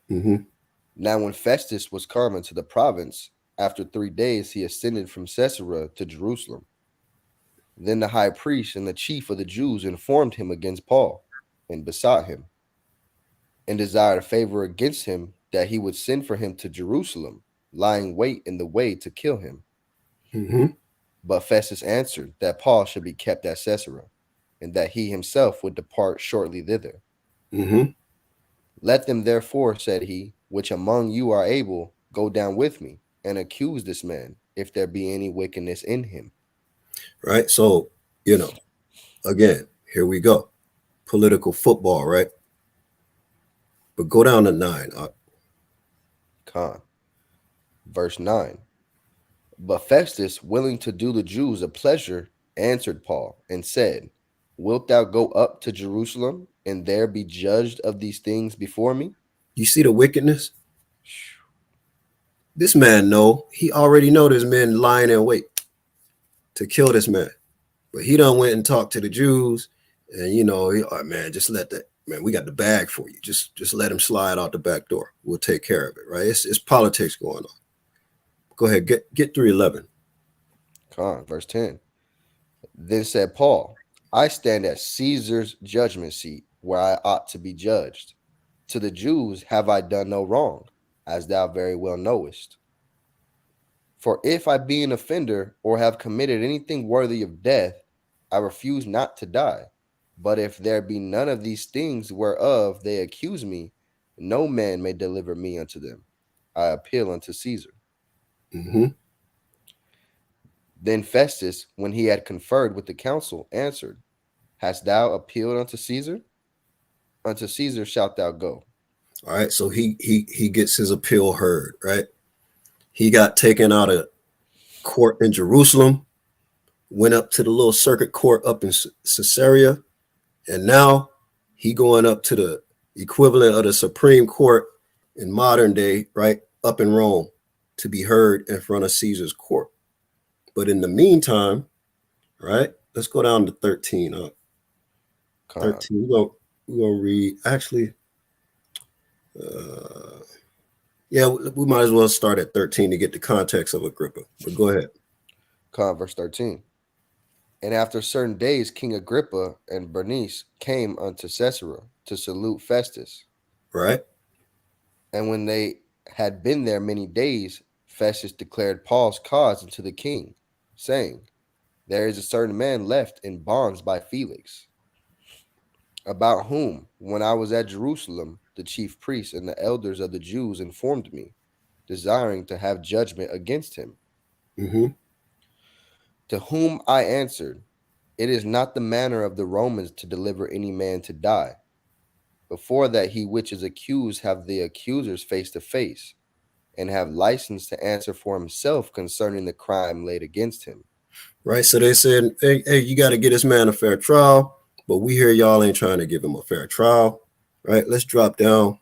Mm-hmm. Now, when Festus was come into the province, after 3 days he ascended from Caesarea to Jerusalem. Then the high priest and the chief of the Jews informed him against Paul, and besought him, and desired a favor against him, that he would send for him to Jerusalem, lying wait in the way to kill him. Mm-hmm. But Festus answered that Paul should be kept at Caesarea, and that he himself would depart shortly thither. Mm-hmm. Let them therefore, said he, which among you are able, go down with me, and accuse this man, if there be any wickedness in him. right? So, again, here we go. Political football, right? But go down to 9. Con. Verse 9. But Festus, willing to do the Jews a pleasure, answered Paul and said, Wilt thou go up to Jerusalem and there be judged of these things before me? You see the wickedness? This man he already know this man lying in wait to kill this man. But he done went and talked to the Jews, and man, just let that man. We got the bag for you. Just let him slide out the back door. We'll take care of it, right? It's politics going on. Go ahead, get through 11. Con. Verse 10. Then said Paul, I stand at Caesar's judgment seat, where I ought to be judged. To the Jews have I done no wrong, as thou very well knowest. For if I be an offender, or have committed anything worthy of death, I refuse not to die. But if there be none of these things whereof they accuse me, no man may deliver me unto them. I appeal unto Caesar. Mm-hmm. Then Festus, when he had conferred with the council, answered, Hast thou appealed unto Caesar? Unto Caesar shalt thou go. All right, so he gets his appeal heard, right? He got taken out of court in Jerusalem, went up to the little circuit court up in Caesarea, and now he going up to the equivalent of the Supreme Court in modern day, right, up in Rome, to be heard in front of Caesar's court. But in the meantime, right, let's go down to 13. 13. We're gonna read. Actually, yeah, we might as well start at 13 to get the context of Agrippa. But go ahead. Verse 13. And after certain days, King Agrippa and Bernice came unto Caesarea to salute Festus. Right. And when they had been there many days, Festus declared Paul's cause unto the king, saying, There is a certain man left in bonds by Felix, about whom, when I was at Jerusalem, the chief priests and the elders of the Jews informed me, desiring to have judgment against him. Mm-hmm. To whom I answered, It is not the manner of the Romans to deliver any man to die, before that he which is accused have the accusers face to face, and have license to answer for himself concerning the crime laid against him. Right. So they said, hey, you got to get this man a fair trial, but we hear y'all ain't trying to give him a fair trial. Right. Let's drop down.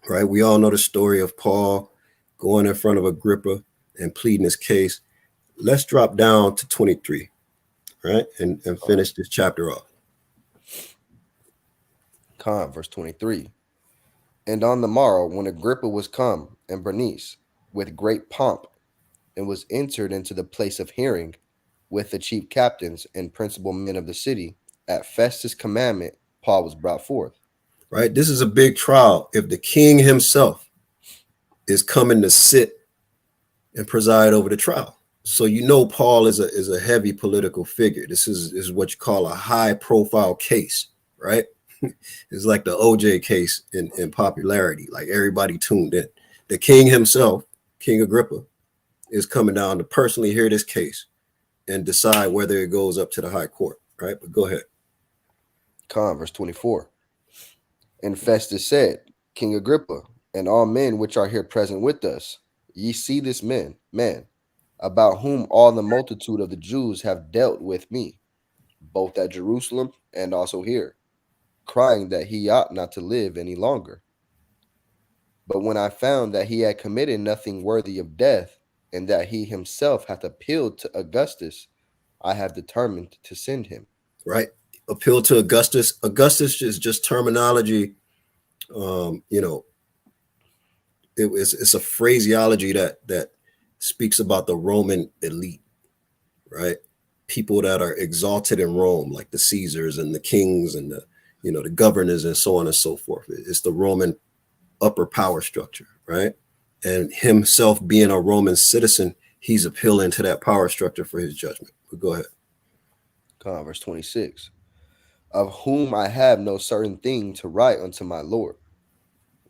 Right. We all know the story of Paul going in front of Agrippa and pleading his case. Let's drop down to 23. Right. And finish this chapter off. Verse 23. And on the morrow, when Agrippa was come, and Bernice, with great pomp, and was entered into the place of hearing, with the chief captains and principal men of the city, at Festus' commandment, Paul was brought forth. Right. This is a big trial. If the king himself is coming to sit and preside over the trial. So Paul is a heavy political figure. This is what you call a high profile case, right? It's like the OJ case in popularity. Like everybody tuned in. The king himself, King Agrippa, is coming down to personally hear this case and decide whether it goes up to the high court, right? But go ahead. Verse 24. And Festus said, King Agrippa, and all men which are here present with us, ye see this man, about whom all the multitude of the Jews have dealt with me, both at Jerusalem and also here, crying that he ought not to live any longer. But when I found that he had committed nothing worthy of death, and that he himself hath appealed to Augustus, I have determined to send him. Right. Appeal to Augustus. Augustus is just terminology. It's a phraseology that speaks about the Roman elite, right? People that are exalted in Rome, like the Caesars and the kings and the governors and so on and so forth. It's the Roman upper power structure, right? And himself being a Roman citizen, he's appealing to that power structure for his judgment. But go ahead. Verse 26. of whom I have no certain thing to write unto my Lord.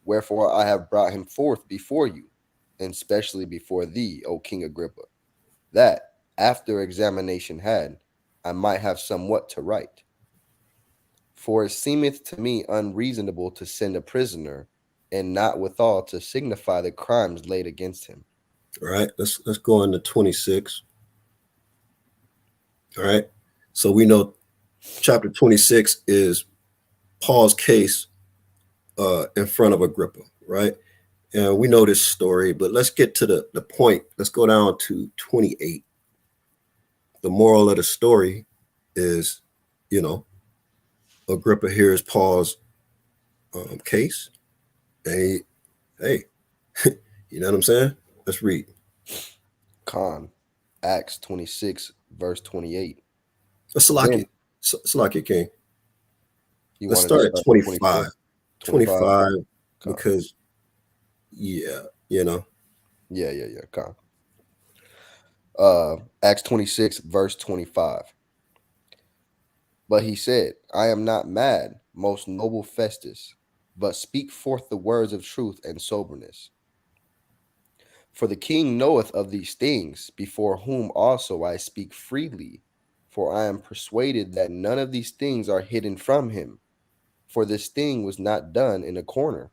Wherefore I have brought him forth before you, and specially before thee, O King Agrippa, that, after examination had, I might have somewhat to write. For it seemeth to me unreasonable to send a prisoner, and not withal to signify the crimes laid against him. All right, let's go on to 26. All right. So we know chapter 26 is Paul's case in front of Agrippa, right? And we know this story, but let's get to the point. Let's go down to 28. The moral of the story is, you know, Agrippa hears Paul's case, and hey, you know what I'm saying? Let's read. Con, Acts 26, verse 28. Salaki, Then Salaki King. you Let's wanted to start at start at 25. 24? 25? 25, Con. because, yeah, you know. Yeah. Con. Acts 26, verse 25. But he said, I am not mad, most noble Festus, but speak forth the words of truth and soberness. For the king knoweth of these things, before whom also I speak freely. For I am persuaded that none of these things are hidden from him. For this thing was not done in a corner.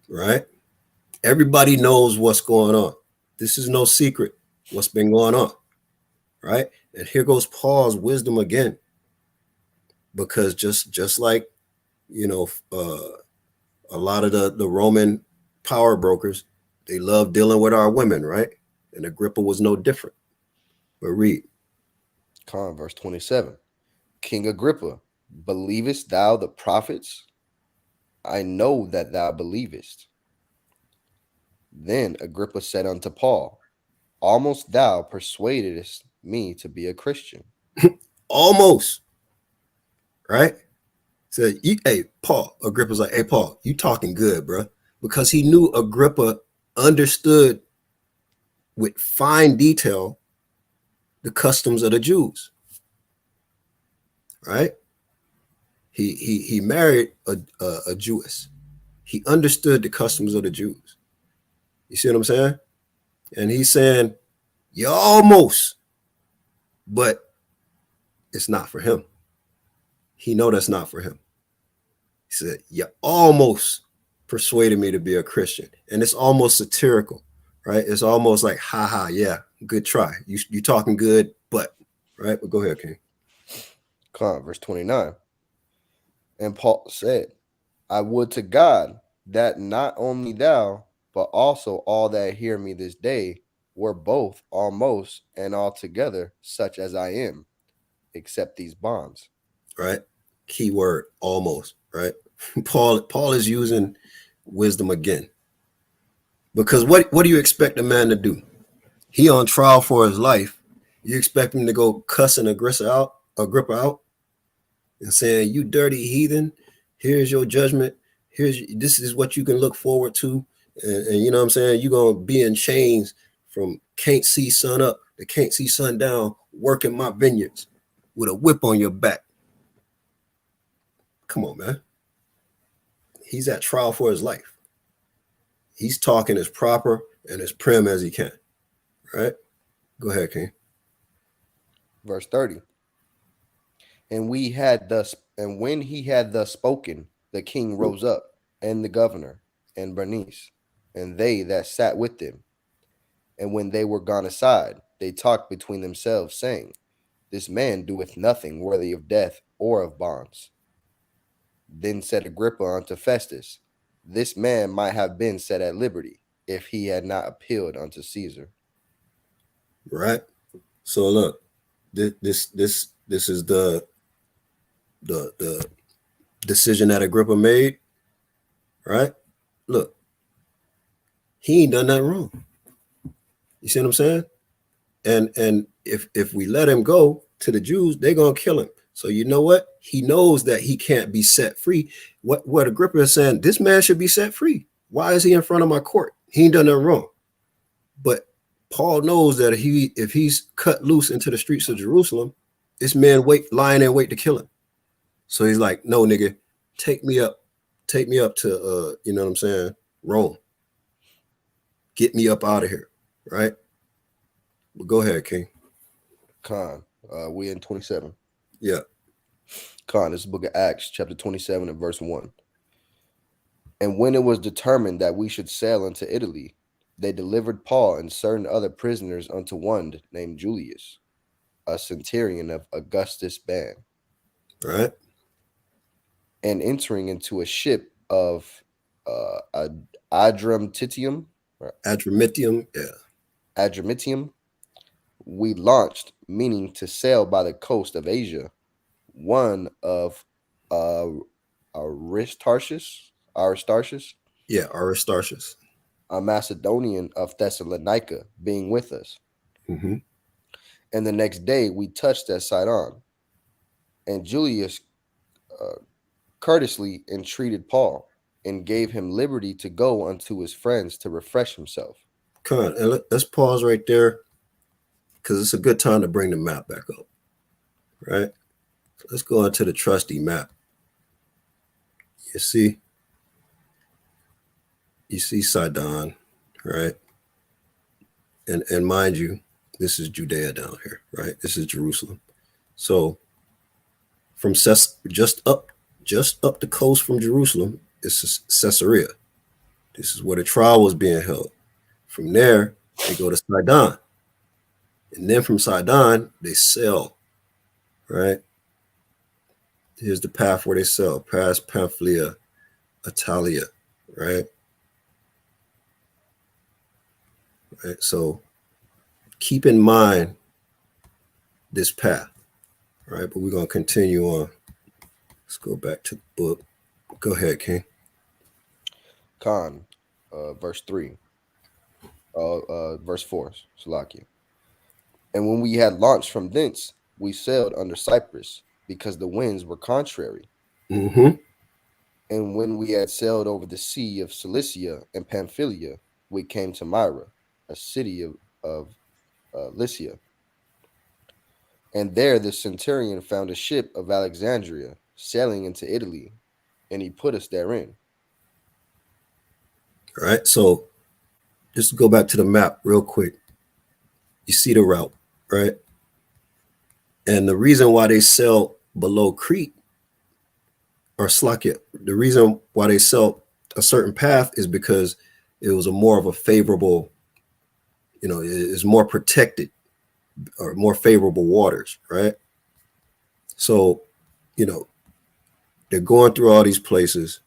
Right? Everybody knows what's going on. This is no secret what's been going on, right? And here goes Paul's wisdom again, because just like, you know, a lot of the Roman power brokers, they love dealing with our women, right? And Agrippa was no different. But read. Con, verse 27. King Agrippa, believest thou the prophets? I know that thou believest. Then Agrippa said unto Paul, almost thou persuadest me to be a Christian. Almost, right? Said, hey, Paul. Agrippa's like, hey, Paul, you talking good, bro. Because he knew Agrippa understood with fine detail the customs of the Jews, right? He married a Jewess. He understood the customs of the Jews. You see what I'm saying? And he's saying, you almost, but it's not for him. He know that's not for him. He said, you almost persuaded me to be a Christian. And it's almost satirical, right? It's almost like, ha, yeah, good try. You talking good, but, right? But go ahead, King. Come on, verse 29. And Paul said, I would to God that not only thou, but also all that hear me this day were both almost and altogether such as I am, except these bonds. Right? Key word, almost, right? Paul is using wisdom again. Because what do you expect a man to do? He on trial for his life. You expect him to go cussing Agrippa out and saying, you dirty heathen, here's your judgment. This is what you can look forward to. And you know what I'm saying? You're gonna be in chains from can't see sun up to can't see sun down, working my vineyards with a whip on your back. Come on, man. He's at trial for his life. He's talking as proper and as prim as he can. Right? Go ahead, King. Verse 30. And when he had thus spoken, the king rose up, and the governor, and Bernice, and they that sat with them. And when they were gone aside, they talked between themselves, saying, this man doeth nothing worthy of death or of bonds. Then said Agrippa unto Festus, this man might have been set at liberty, if he had not appealed unto Caesar. Right. So look, this is the decision that Agrippa made. Right. Look, he ain't done that wrong. You see what I'm saying? And if we let him go to the Jews, they're gonna kill him. So you know what? He knows that he can't be set free. What Agrippa is saying, this man should be set free. Why is he in front of my court? He ain't done nothing wrong. But Paul knows that if he's cut loose into the streets of Jerusalem, this man lying in wait to kill him. So he's like, no, nigga, take me up to you know what I'm saying, Rome. Get me up out of here, right? But go ahead, King. Con, we in 27. Yeah. Con, this is the book of Acts, chapter 27 and verse 1. And when it was determined that we should sail into Italy, they delivered Paul and certain other prisoners unto one named Julius, a centurion of Augustus' band. Right. And entering into a ship of Adramitium, Adramitium. Yeah. Adramitium, we launched, meaning to sail by the coast of Asia, one of uh, Aristarchus, Yeah. Aristarchus. a Macedonian of Thessalonica, being with us. Mm-hmm. And the next day we touched at Sidon, and Julius courteously entreated Paul and gave him liberty to go unto his friends to refresh himself. Come on, and let's pause right there because it's a good time to bring the map back up. Right. Let's go into the trusty map. You see Sidon, right? And mind you, this is Judea down here, right? This is Jerusalem. So from just up the coast from Jerusalem is Caesarea. This is where the trial was being held. From there, they go to Sidon. And then from Sidon, they sail, right? Here's the path where they sail, past Pamphylia, Italia, right? Right. So keep in mind this path, right? But we're going to continue on. Let's go back to the book. Go ahead, King. Con, verse 3, verse 4, Salakia. And when we had launched from thence, we sailed under Cyprus, because the winds were contrary. Mm-hmm. And when we had sailed over the sea of Cilicia and Pamphylia, we came to Myra, a city of Lycia. And there the centurion found a ship of Alexandria sailing into Italy, and he put us therein. All right. So just to go back to the map real quick. You see the route, right? And the reason why they sail below Crete or Slakia, the reason why they sail a certain path is because it was a more of a favorable, it's more protected or more favorable waters, right? So, they're going through all these places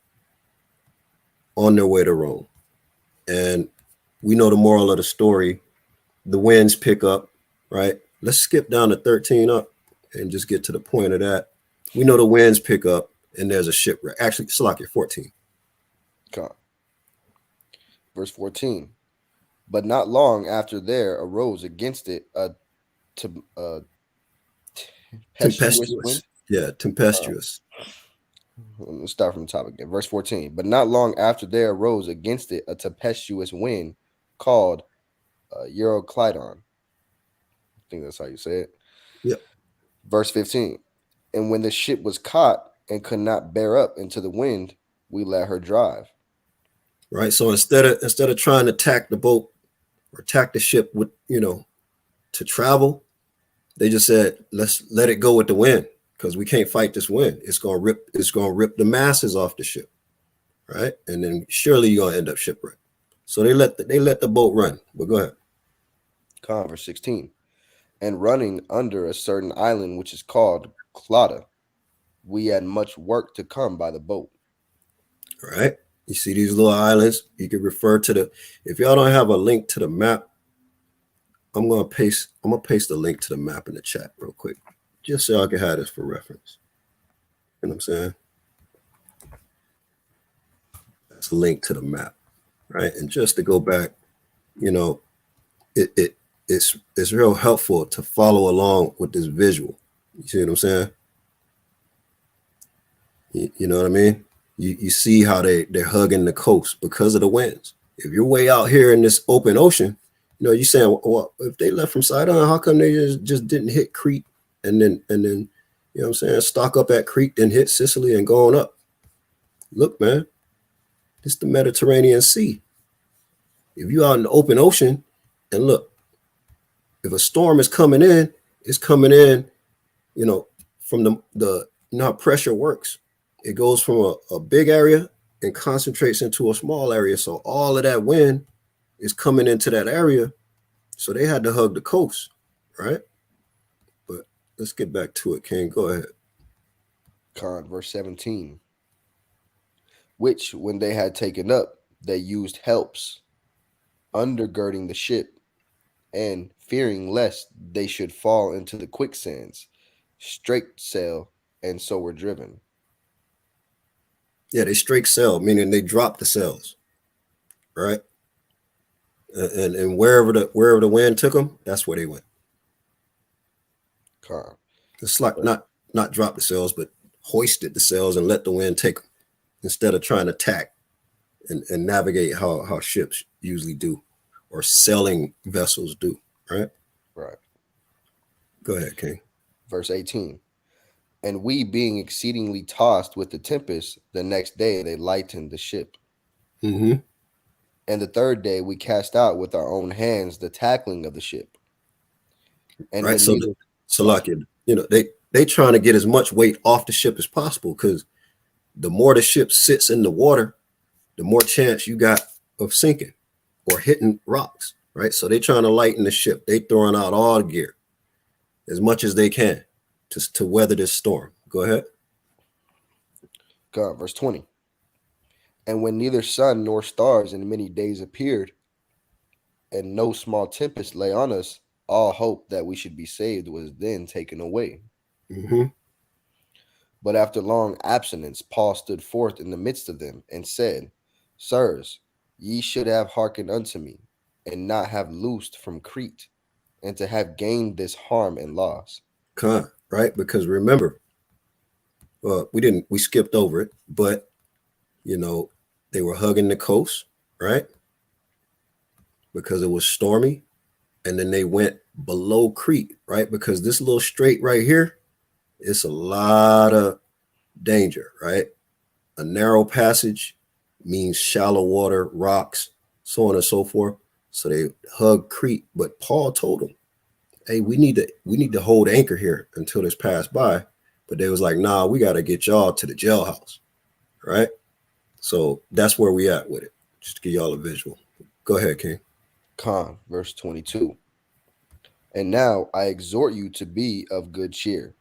on their way to Rome. And we know the moral of the story. The winds pick up, right? Let's skip down to 13 up and just get to the point of that. We know the winds pick up and there's a shipwreck. Actually, Slakia 14. Okay. Verse 14. But not long after there arose against it a tempestuous wind. Yeah, tempestuous. Let's start from the top again. Verse 14. But not long after there arose against it a tempestuous wind called Euroclydon. I think that's how you say it. Yep. Verse 15. And when the ship was caught and could not bear up into the wind, we let her drive. Right. So instead of trying to tack the boat or tack the ship with, to travel, they just said, let's let it go with the wind because we can't fight this wind. It's gonna rip the masses off the ship. Right. And then surely you're gonna end up shipwrecked. So they let the boat run. But go ahead. Verse 16. And running under a certain island which is called Clauda, we had much work to come by the boat. All right. You see these little islands. You can refer to if y'all don't have a link to the map, I'm gonna paste the link to the map in the chat real quick, just so y'all can have this for reference. You know what I'm saying? That's a link to the map, right? And just to go back, it's real helpful to follow along with this visual. You see what I'm saying? You know what I mean? You see how they're hugging the coast because of the winds. If you're way out here in this open ocean, you're saying, well, if they left from Sidon, how come they just didn't hit Crete and then You know what I'm saying? Stock up at Crete, then hit Sicily and going up. Look, man, this is the Mediterranean Sea. If you out in the open ocean, and look, if a storm is coming in, it's coming in, you know, from the you know how pressure works. It goes from a big area and concentrates into a small area. So all of that wind is coming into that area. So they had to hug the coast, right? But let's get back to it, King. Go ahead. Verse 17. Which, when they had taken up, they used helps, undergirding the ship, and fearing lest they should fall into the quicksands, straight sail, and so were driven. Yeah, they straight sail, meaning they dropped the sails, right? And wherever the wind took them, that's where they went. Con. It's like not drop the sails, but hoisted the sails and let the wind take them instead of trying to tack and navigate how ships usually do or sailing vessels do, right? Right. Go ahead, King. Verse 18. And we, being exceedingly tossed with the tempest, the next day they lightened the ship. Mm-hmm. And the third day we cast out with our own hands the tackling of the ship, and Right. had So, neither. so like they trying to get as much weight off the ship as possible because the more the ship sits in the water, the more chance you got of sinking or hitting rocks. Right. So they trying to lighten the ship. They throwing out all the gear as much as they can to weather this storm. Go ahead. God, verse 20. And when neither sun nor stars in many days appeared, and no small tempest lay on us, all hope that we should be saved was then taken away. Mm-hmm. But after long abstinence, Paul stood forth in the midst of them and said, Sirs, ye should have hearkened unto me, and not have loosed from Crete, and to have gained this harm and loss. Right. Because remember, we skipped over it, but you know, they were hugging the coast, right? Because it was stormy. And then they went below Crete, right? Because this little strait right here, it's a lot of danger, right? A narrow passage means shallow water, rocks, so on and so forth. So they hugged Crete, but Paul told them, "Hey, we need to hold anchor here until this passed by." But they was like, "Nah, we got to get y'all to the jailhouse," right? So that's where we at with it. Just to give y'all a visual. Go ahead, King. Verse 22. And now I exhort you to be of good cheer,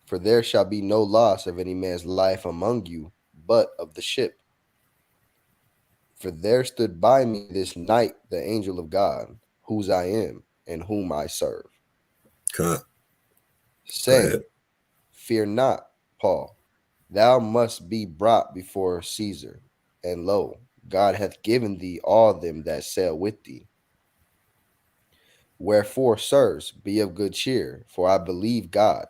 for there shall be no loss of any man's life among you, but of the ship. For there stood by me this night the angel of God, whose I am, and whom I serve, Con, go ahead. saying, Fear not, Paul, thou must be brought before Caesar, and lo, God hath given thee all them that sail with thee. Wherefore, sirs, be of good cheer, for I believe God,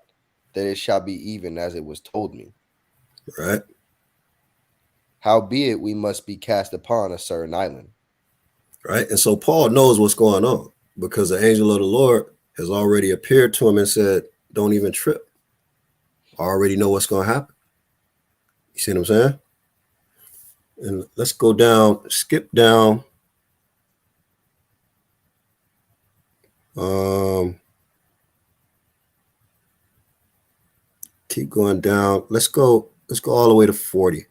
that it shall be even as it was told me. Right, Howbeit we must be cast upon a certain island. right. And so Paul knows what's going on because the angel of the Lord has already appeared to him and said, "Don't even trip. I already know what's going to happen." You see what I'm saying? And let's go down, skip down. Um, keep going down. Let's go all the way to 40.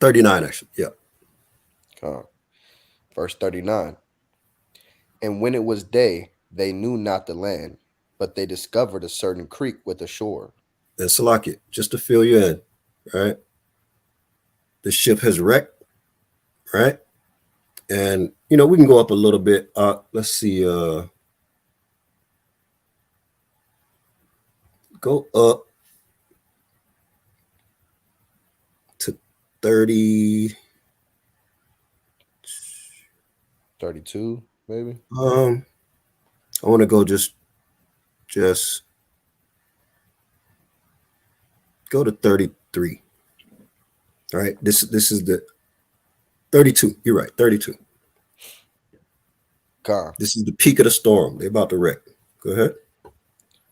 39, actually. Yeah. Uh, Verse 39. And when it was day, they knew not the land, but they discovered a certain creek with a shore. And Salakia, just to fill you in, right? The ship has wrecked, right? And we can go up a little bit. Let's see. Go up to 30. 32, maybe? I want to go just go to 33. All right. This is the 32. You're right. 32. Con. This is the peak of the storm. They're about to wreck. Go ahead.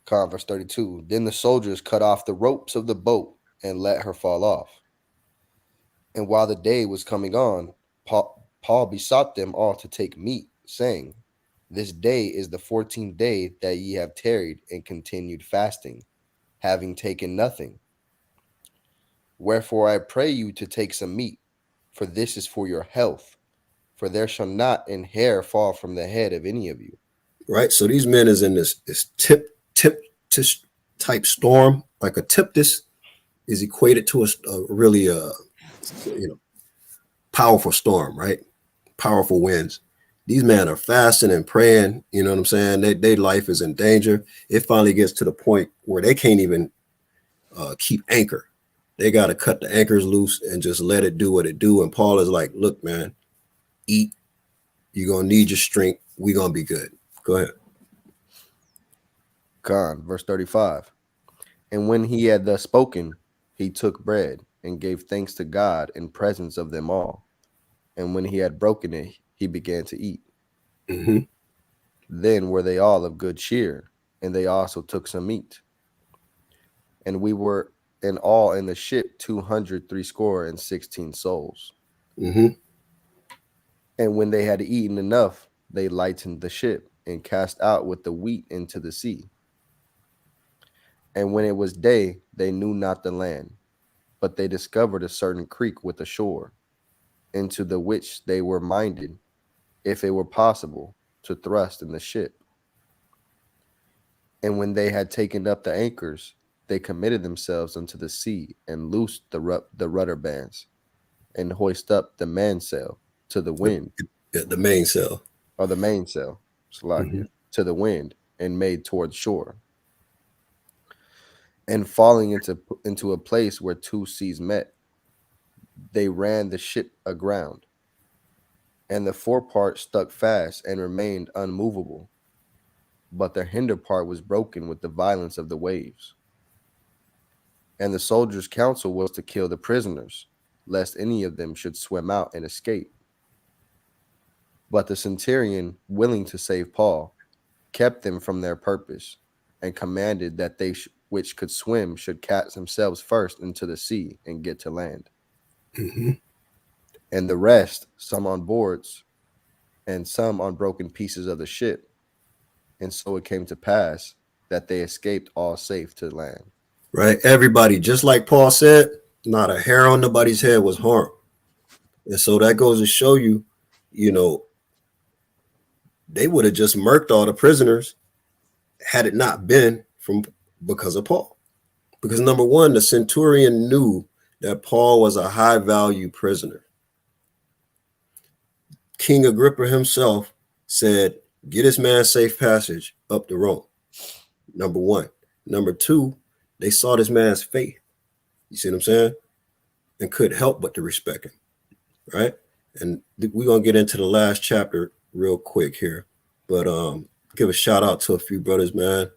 Verse 32. Then the soldiers cut off the ropes of the boat and let her fall off. And while the day was coming on, Paul besought them all to take meat, saying, This day is the 14th day that ye have tarried and continued fasting, having taken nothing. Wherefore I pray you to take some meat, for this is for your health, for there shall not an hair fall from the head of any of you. Right. So these men is in this tip type storm. Like a tiptis is equated to a really powerful storm, right? Powerful winds. These men are fasting and praying. You know what I'm saying? Their life is in danger. It finally gets to the point where they can't even keep anchor. They got to cut the anchors loose and just let it do what it do. And Paul is like, look, man, eat. You're going to need your strength. We're going to be good. Go ahead. Verse 35. And when he had thus spoken, he took bread and gave thanks to God in presence of them all. And when he had broken it, he began to eat. Mm-hmm. Then were they all of good cheer, and they also took some meat. And we were in all in the ship 260 souls. Mm-hmm. And when they had eaten enough, they lightened the ship and cast out with the wheat into the sea. And when it was day, they knew not the land, but they discovered a certain creek with a shore, into the which they were minded, if it were possible, to thrust in the ship. And when they had taken up the anchors, they committed themselves unto the sea and loosed the rudder bands, and hoist up the mainsail to the wind, The mainsail. or the mainsail, Mm-hmm. to the wind, and made toward shore. And falling into a place where two seas met, they ran the ship aground, and the forepart stuck fast and remained unmovable, but the hinder part was broken with the violence of the waves. And the soldiers' counsel was to kill the prisoners, lest any of them should swim out and escape. But the centurion, willing to save Paul, kept them from their purpose, and commanded that they which could swim should cast themselves first into the sea and get to land. Mm-hmm. And the rest, some on boards, and some on broken pieces of the ship. And so it came to pass that they escaped all safe to land. Right. Everybody, just like Paul said, not a hair on nobody's head was harmed. And so that goes to show you, you know, they would have just murked all the prisoners had it not been from because of Paul. Because number one, the centurion knew that Paul was a high value prisoner. King Agrippa himself said, get this man safe passage up to Rome. Number one. Number two, they saw this man's faith. You see what I'm saying? And couldn't help but to respect him. Right. And we're going to get into the last chapter real quick here. But give a shout out to a few brothers, man.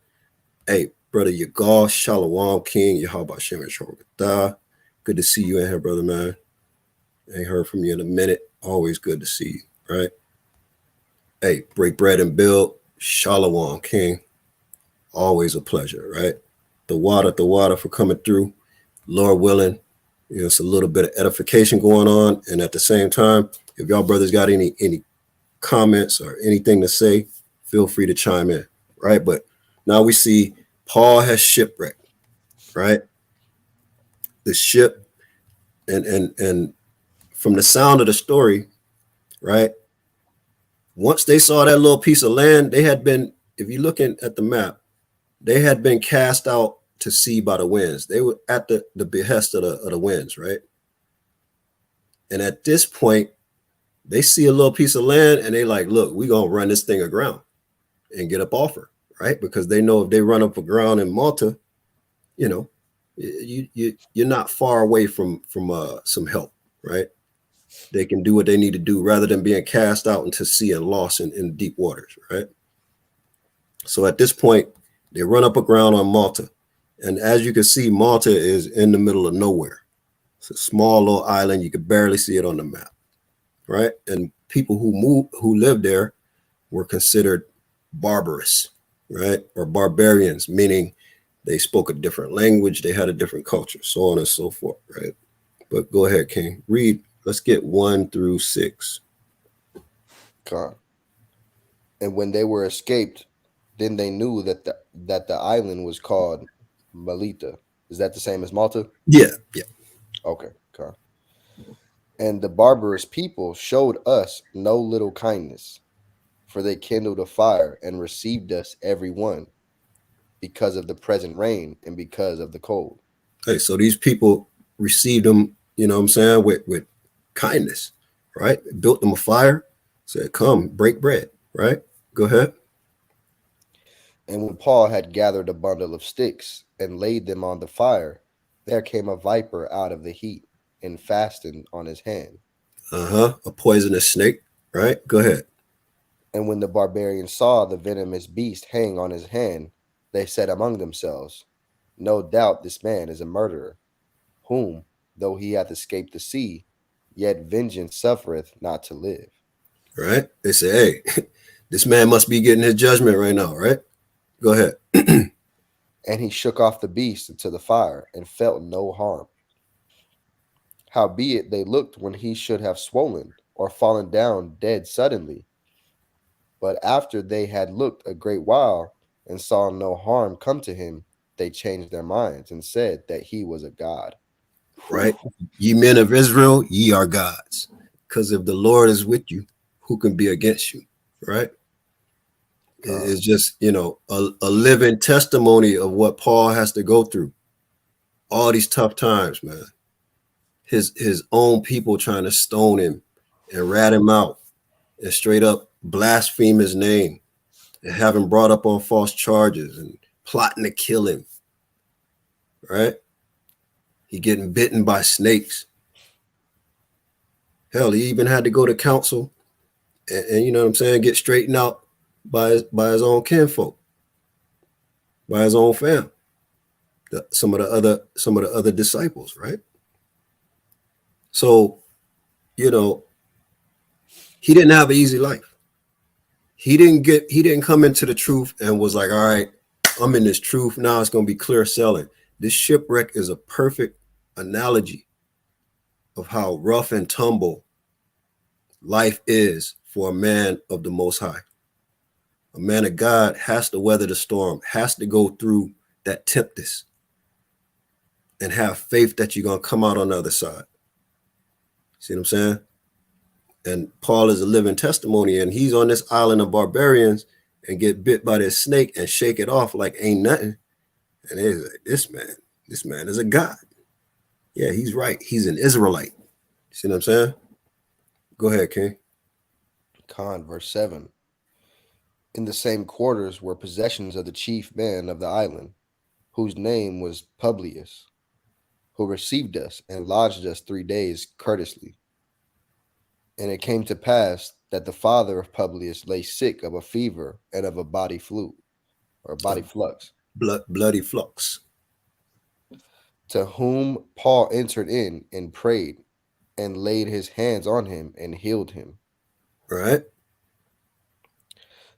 Hey, brother Yagal, Shalom King, Yahweh Shem and good to see you in here, brother, man. Ain't heard from you in a minute. Always good to see you, right? Hey, break bread and build, Shalom King. Always a pleasure, right? The water for coming through. Lord willing, you know, it's a little bit of edification going on. And at the same time, if y'all brothers got any comments or anything to say, feel free to chime in, right? But now we see Paul has shipwrecked, right? The ship, and from the sound of the story, right? Once they saw that little piece of land, they had been, if you're looking at the map, they had been cast out to sea by the winds. They were at the behest of the winds, right? And at this point, they see a little piece of land and they like, look, we're gonna run this thing aground and get up off her, right? Because they know if they run up aground in Malta, you know, you're not far away from some help, right? They can do what they need to do rather than being cast out into sea and lost in deep waters, right? So at this point, they run up aground on Malta. And as you can see, Malta is in the middle of nowhere. It's a small little island. You could barely see it on the map, right? And people who live there were considered barbarous, right? Or barbarians, meaning they spoke a different language, they had a different culture, so on and so forth, right? But go ahead, King. Read. Let's get 1 through 6. Con. And when they were escaped, then they knew that the island was called Melita. Is that the same as Malta? Yeah, yeah. Okay, con. And the barbarous people showed us no little kindness, for they kindled a fire and received us every one because of the present rain and because of the cold. Hey, so these people received them, you know what I'm saying, with kindness, right? Built them a fire, said, come, break bread, right? Go ahead. And when Paul had gathered a bundle of sticks and laid them on the fire, there came a viper out of the heat and fastened on his hand. Uh-huh. A poisonous snake, right? Go ahead. And when the barbarians saw the venomous beast hang on his hand, they said among themselves, no doubt this man is a murderer, whom, though he hath escaped the sea, yet vengeance suffereth not to live. Right? They say, hey, this man must be getting his judgment right now, right? Go ahead. And he shook off the beast into the fire and felt no harm. Howbeit they looked when he should have swollen or fallen down dead suddenly. But after they had looked a great while and saw no harm come to him, they changed their minds and said that he was a god. Whew. Right? Ye men of Israel, ye are gods. Because if the Lord is with you, who can be against you? Right? God, It's just, a living testimony of what Paul has to go through. All these tough times, man. His own people trying to stone him and rat him out and straight up blaspheme his name and have him brought up on false charges and plotting to kill him. Right? He getting bitten by snakes. Hell, he even had to go to council and you know what I'm saying, get straightened out by his own kinfolk, by his own fam, some of the other disciples, right? So you know he didn't have an easy life. He didn't come into the truth and was like, all right, I'm in this truth now. It's gonna be clear sailing. This shipwreck is a perfect analogy of how rough and tumble life is for a man of the Most High. A man of God has to weather the storm, has to go through that tempest and have faith that you're going to come out on the other side. See what I'm saying? And Paul is a living testimony, and he's on this island of barbarians and get bit by this snake and shake it off like ain't nothing. And they're like, this man is a god. Yeah, he's right. He's an Israelite. See what I'm saying? Go ahead, King. Con, verse 7. In the same quarters were possessions of the chief man of the island, whose name was Publius, who received us and lodged us 3 days courteously. And it came to pass that the father of Publius lay sick of a fever and of a body flu, or body flux, Bloody flux. to whom Paul entered in and prayed and laid his hands on him and healed him. Right?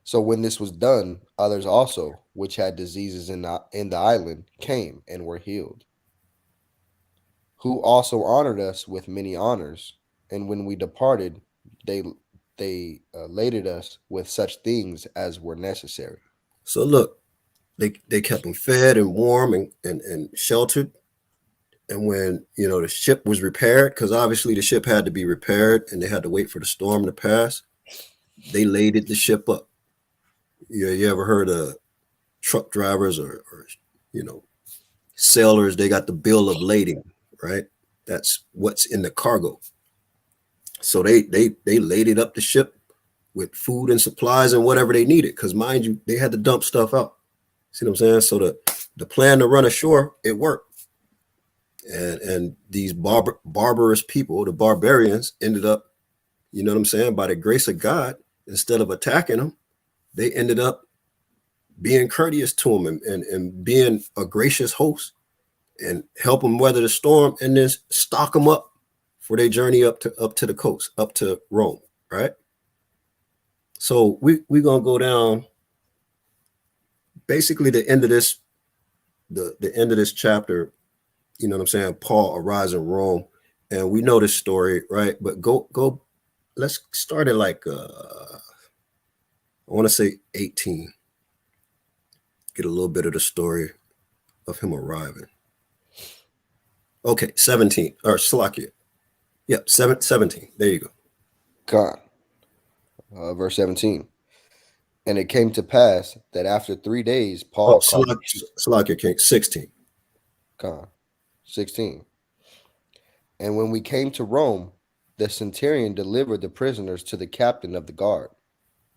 So when this was done, others also, which had diseases in the island, came and were healed, who also honored us with many honors. And when we departed, they laded us with such things as were necessary. So look, they kept him fed and warm and sheltered. And when the ship was repaired, because obviously the ship had to be repaired and they had to wait for the storm to pass, they laded the ship up. You ever heard of truck drivers or you know sailors? They got the bill of lading, right? That's what's in the cargo. So they laded up the ship with food and supplies and whatever they needed. Because mind you, they had to dump stuff out. See what I'm saying? So the plan to run ashore, it worked. And these barbarous people, the barbarians, ended up, you know what I'm saying, by the grace of God, instead of attacking them, they ended up being courteous to them and being a gracious host and help them weather the storm and then stock them up for their journey up to the coast, up to Rome, right? So we're gonna go down basically the end of this, the end of this chapter, you know what I'm saying? Paul arrives in Rome, and we know this story, right? But go, let's start at like I want to say 18. Get a little bit of the story of him arriving. Okay, 17 or Slovakia. Yep, 17. There you go. Con. Verse 17. And it came to pass that after 3 days, Oh, Paul called the chief. Slovakia King 16. Con. 16. And when we came to Rome, the centurion delivered the prisoners to the captain of the guard.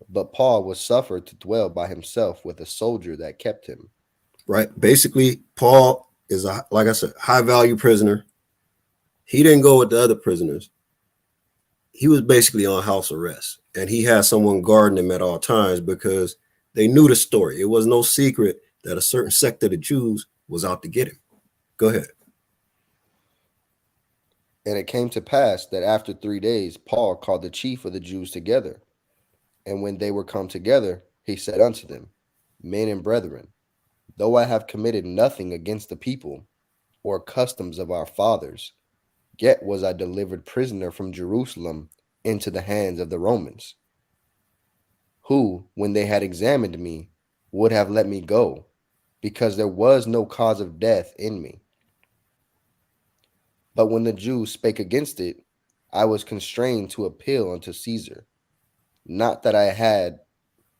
But Paul was suffered to dwell by himself with a soldier that kept him. Right. Basically, Paul is a, like I said, high value prisoner. He didn't go with the other prisoners. He was basically on house arrest, and he had someone guarding him at all times because they knew the story. It was no secret that a certain sect of the Jews was out to get him. Go ahead. And it came to pass that after 3 days, Paul called the chief of the Jews together. And when they were come together, he said unto them, Men and brethren, though I have committed nothing against the people or customs of our fathers, yet was I delivered prisoner from Jerusalem into the hands of the Romans, who, when they had examined me, would have let me go, because there was no cause of death in me. But when the Jews spake against it, I was constrained to appeal unto Caesar, not that I had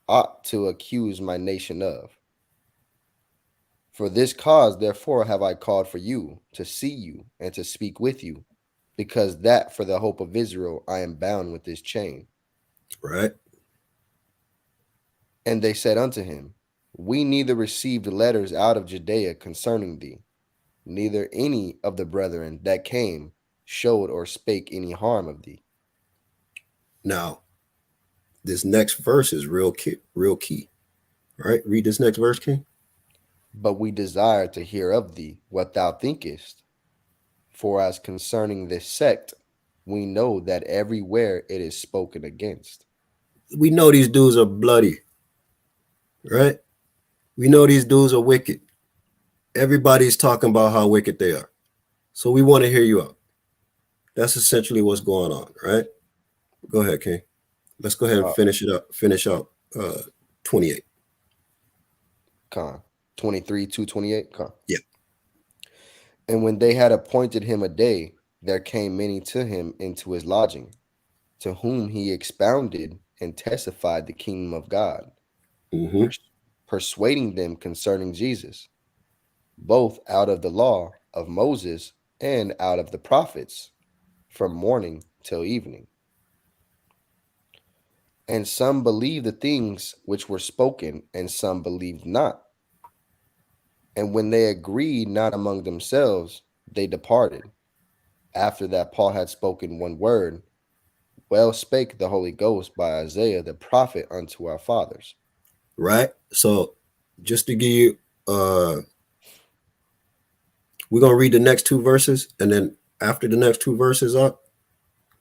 aught to accuse my nation of. For this cause, therefore, have I called for you, to see you, and to speak with you, because that for the hope of Israel I am bound with this chain. Right. And they said unto him, We neither received letters out of Judea concerning thee, neither any of the brethren that came showed or spake any harm of thee. Now, this next verse is real key. Real key. All right. Read this next verse, King. But we desire to hear of thee what thou thinkest. For as concerning this sect, we know that everywhere it is spoken against. We know these dudes are bloody, right? We know these dudes are wicked. Everybody's talking about how wicked they are. So we want to hear you out. That's essentially what's going on, right? Go ahead, King. Let's go ahead and Uh, finish it up. Finish up 28. Con 23 228. Con. Yeah. And when they had appointed him a day, there came many to him into his lodging, to whom he expounded and testified the kingdom of God, Mm-hmm. persuading them concerning Jesus, both out of the law of Moses and out of the prophets, from morning till evening. And some believed the things which were spoken, and some believed not. And when they agreed not among themselves, they departed. After that Paul had spoken one word, well spake the Holy Ghost by Isaiah the prophet unto our fathers. Right. So just to give you we're gonna read the next two verses, and then after the next two verses up,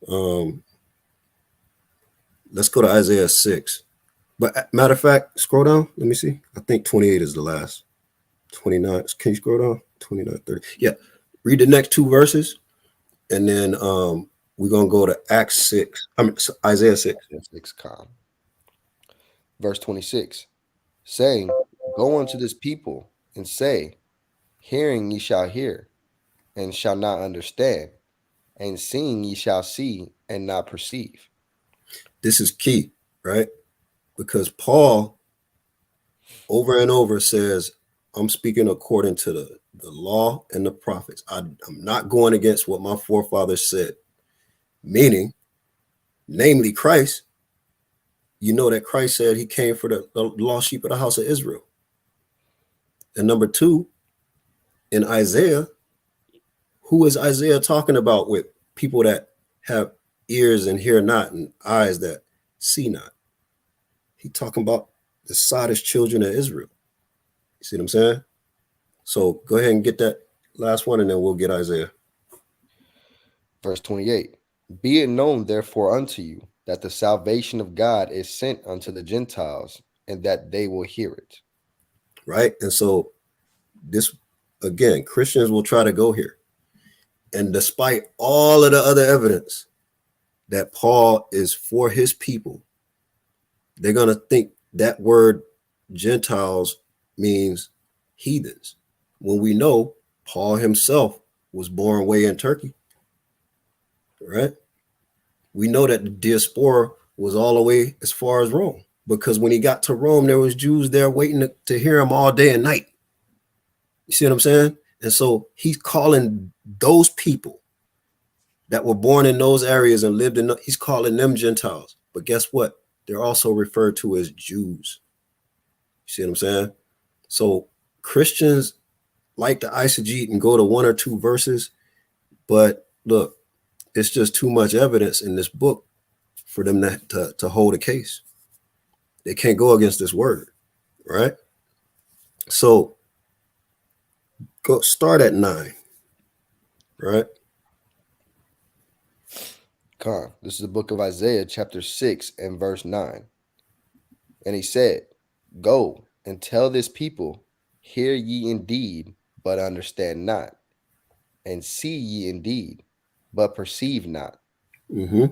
um, let's go to Isaiah 6. But matter of fact, scroll down. Let me see. I think 28 is the last. 29. Can you scroll down? 29, 30. Yeah. Read the next two verses, and then we're gonna go to Acts 6. I mean Isaiah 6. 6, verse 26, saying, Go unto this people and say, Hearing ye shall hear, and shall not understand, and seeing ye shall see, and not perceive. This is key, right? Because Paul over and over says, I'm speaking according to the law and the prophets. I'm not going against what my forefathers said, meaning, namely Christ. You know that Christ said he came for the lost sheep of the house of Israel. And number two, in Isaiah, who is Isaiah talking about with people that have ears and hear not and eyes that see not? He talking about the saddest children of Israel. You see what I'm saying? So go ahead and get that last one, and then we'll get Isaiah. Verse 28, Be it known therefore unto you that the salvation of God is sent unto the Gentiles, and that they will hear it. right? And so this, again, Christians will try to go here. And despite all of the other evidence that Paul is for his people, they're going to think that word Gentiles means heathens. When we know Paul himself was born way in Turkey, right? We know that the diaspora was all the way as far as Rome, because when he got to Rome, there was Jews there waiting to hear him all day and night. You see what I'm saying? And so he's calling those people that were born in those areas and lived in, he's calling them Gentiles. But guess what? They're also referred to as Jews. You see what I'm saying? So Christians like to eisegete and go to one or two verses, but look, it's just too much evidence in this book for them to hold a case. They can't go against this word, right? So go start at 9, right? This is the book of Isaiah, chapter 6 and verse 9. And he said, Go and tell this people, hear ye indeed, but understand not, and see ye indeed, but perceive not. Mm-hmm.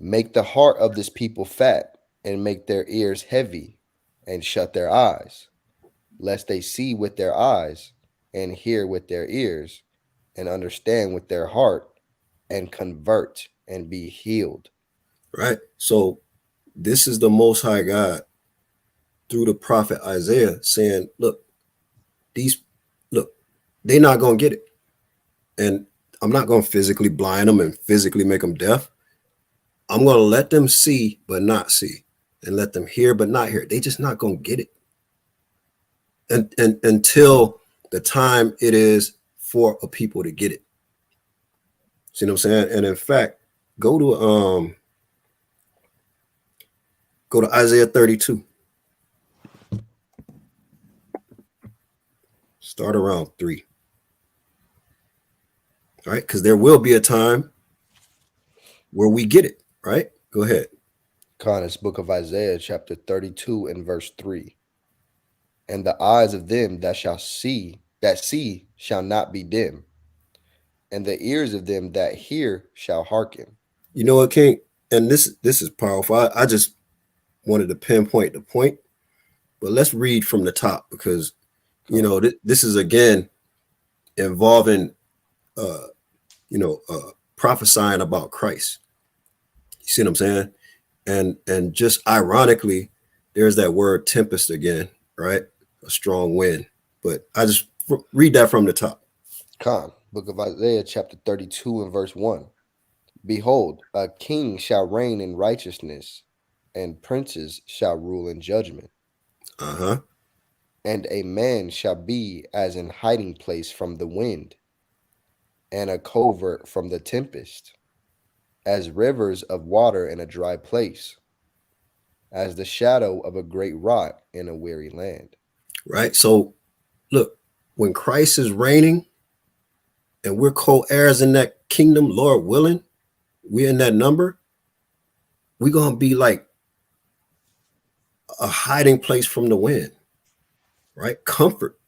Make the heart of this people fat, and make their ears heavy, and shut their eyes, lest they see with their eyes, and hear with their ears, and understand with their heart, and convert and be healed. Right? So this is the Most High God through the prophet Isaiah saying, look, they're not going to get it. And I'm not going to physically blind them and physically make them deaf. I'm going to let them see, but not see, and let them hear, but not hear. They just not going to get it. And until the time it is for a people to get it. See what I'm saying? And in fact, go to Isaiah 32. Start around 3. All right, because there will be a time where we get it, right? Go ahead. This book of Isaiah, chapter 32 and verse 3. And the eyes of them that see shall not be dim, and the ears of them that hear shall hearken. You know what, King? And this is powerful. I just wanted to pinpoint the point, but let's read from the top, because this is again involving prophesying about Christ. You see what I'm saying? And just ironically, there's that word tempest again, right? A strong wind. But I just read that from the top. Book of Isaiah, chapter 32 and verse 1. Behold, a king shall reign in righteousness, and princes shall rule in judgment. Uh-huh. And a man shall be as an hiding place from the wind, and a covert from the tempest, as rivers of water in a dry place, as the shadow of a great rock in a weary land. Right. So look, when Christ is reigning and we're co-heirs in that kingdom, Lord willing, we're in that number, we're going to be like a hiding place from the wind, right? Comfort,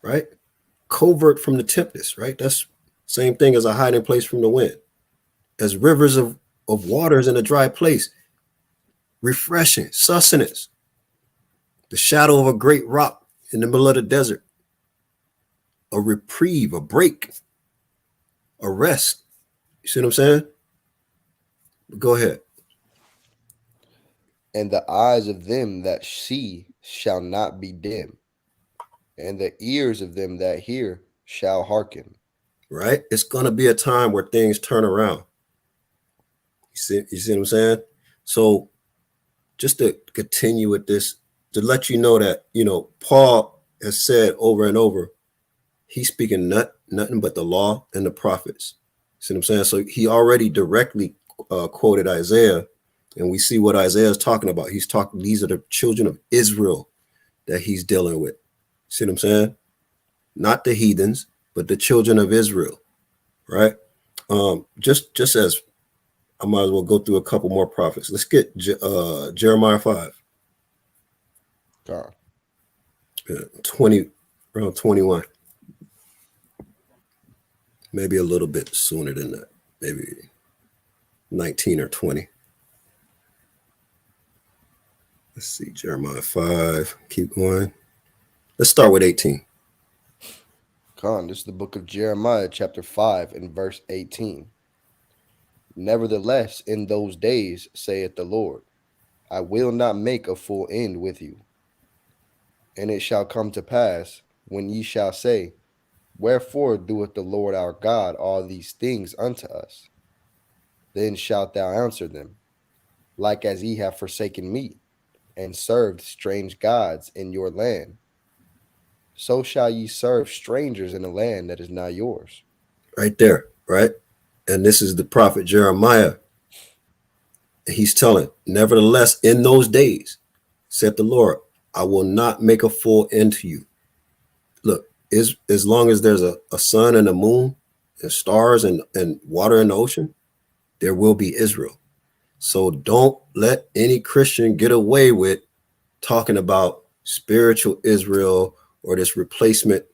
right? Covert from the tempest, right? That's same thing as a hiding place from the wind. As rivers of waters in a dry place, refreshing, sustenance, the shadow of a great rock in the middle of the desert, a reprieve, a break, a rest. You see what I'm saying? Go ahead. And the eyes of them that see shall not be dim, and the ears of them that hear shall hearken. Right? It's going to be a time where things turn around. You see what I'm saying? So just to continue with this, to let you know that, Paul has said over and over, he's speaking nothing but the law and the prophets. See what I'm saying? So he already directly quoted Isaiah, and we see what Isaiah is talking about. He's talking, these are the children of Israel that he's dealing with. See what I'm saying? Not the heathens, but the children of Israel, right? Just as I might as well go through a couple more prophets. Let's get Jeremiah 5. God. 20, around 21. Maybe a little bit sooner than that. Maybe 19 or 20. Let's see, Jeremiah 5. Keep going. Let's start with 18. God, this is the book of Jeremiah, chapter 5, and verse 18. Nevertheless, in those days, saith the Lord, I will not make a full end with you. And it shall come to pass, when ye shall say, Wherefore doeth the Lord our God all these things unto us? Then shalt thou answer them, like as ye have forsaken me, and served strange gods in your land. So shall ye serve strangers in a land that is not yours. Right there, right? And this is the prophet Jeremiah. He's telling, nevertheless, in those days, said the Lord, I will not make a full end to you. Look, as long as there's a sun and a moon and stars and water in the ocean, there will be Israel. So don't let any Christian get away with talking about spiritual Israel or this replacement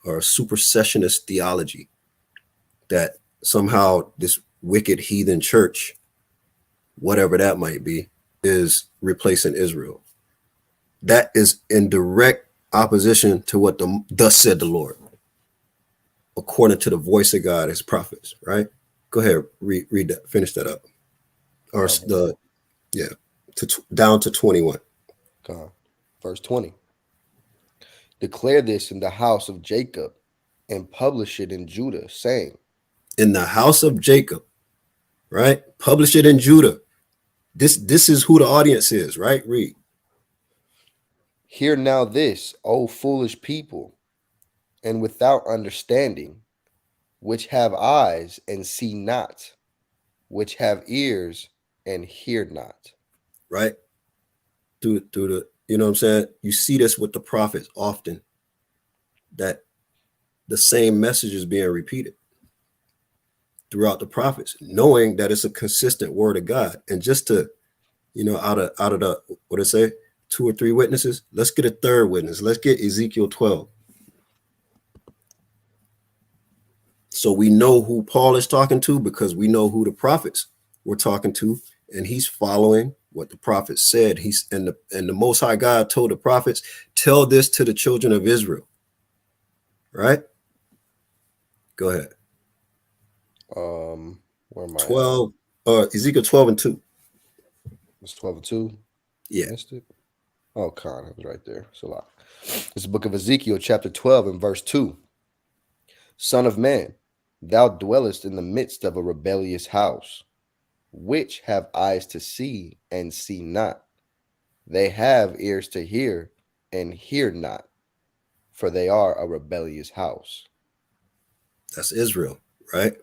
or supersessionist theology that somehow this wicked heathen church, whatever that might be, is replacing Israel. That is in direct opposition to what thus said the Lord, according to the voice of God as prophets, right? Go ahead, read that, finish that up. Or down to 21. God. Verse 20. Declare this in the house of Jacob, and publish it in Judah, saying, In the house of Jacob, right? Publish it in Judah. This is who the audience is, right? Read. Hear now this, O foolish people, and without understanding, which have eyes and see not, which have ears and hear not. Right? Through the, you know what I'm saying? You see this with the prophets often, that the same message is being repeated throughout the prophets, knowing that it's a consistent word of God. And just to, out of the, what I say, 2 or 3 witnesses, let's get a third witness. Let's get Ezekiel 12. So we know who Paul is talking to, because we know who the prophets were talking to, and he's following what the prophets said. And the Most High God told the prophets, tell this to the children of Israel. Right? Go ahead. Where am I 12, Ezekiel 12 and 2. It's 12 and 2. Yeah. Missed it. Oh, Con, it was right there. It's a lot. It's the book of Ezekiel, chapter 12, and verse 2. Son of man, thou dwellest in the midst of a rebellious house, which have eyes to see and see not. They have ears to hear and hear not, for they are a rebellious house. That's Israel, right?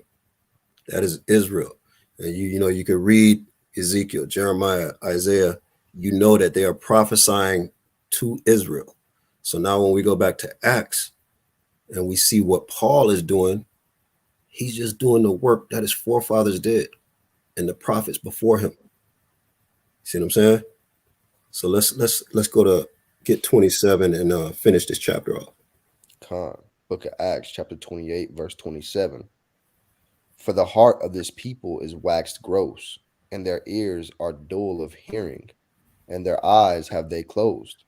That is Israel. And you can read Ezekiel, Jeremiah, Isaiah, you know that they are prophesying to Israel. So now when we go back to Acts and we see what Paul is doing, he's just doing the work that his forefathers did and the prophets before him. See what I'm saying? So let's go to get 27 and finish this chapter off. Con, book of Acts, chapter 28, verse 27. For the heart of this people is waxed gross, and their ears are dull of hearing, and their eyes have they closed,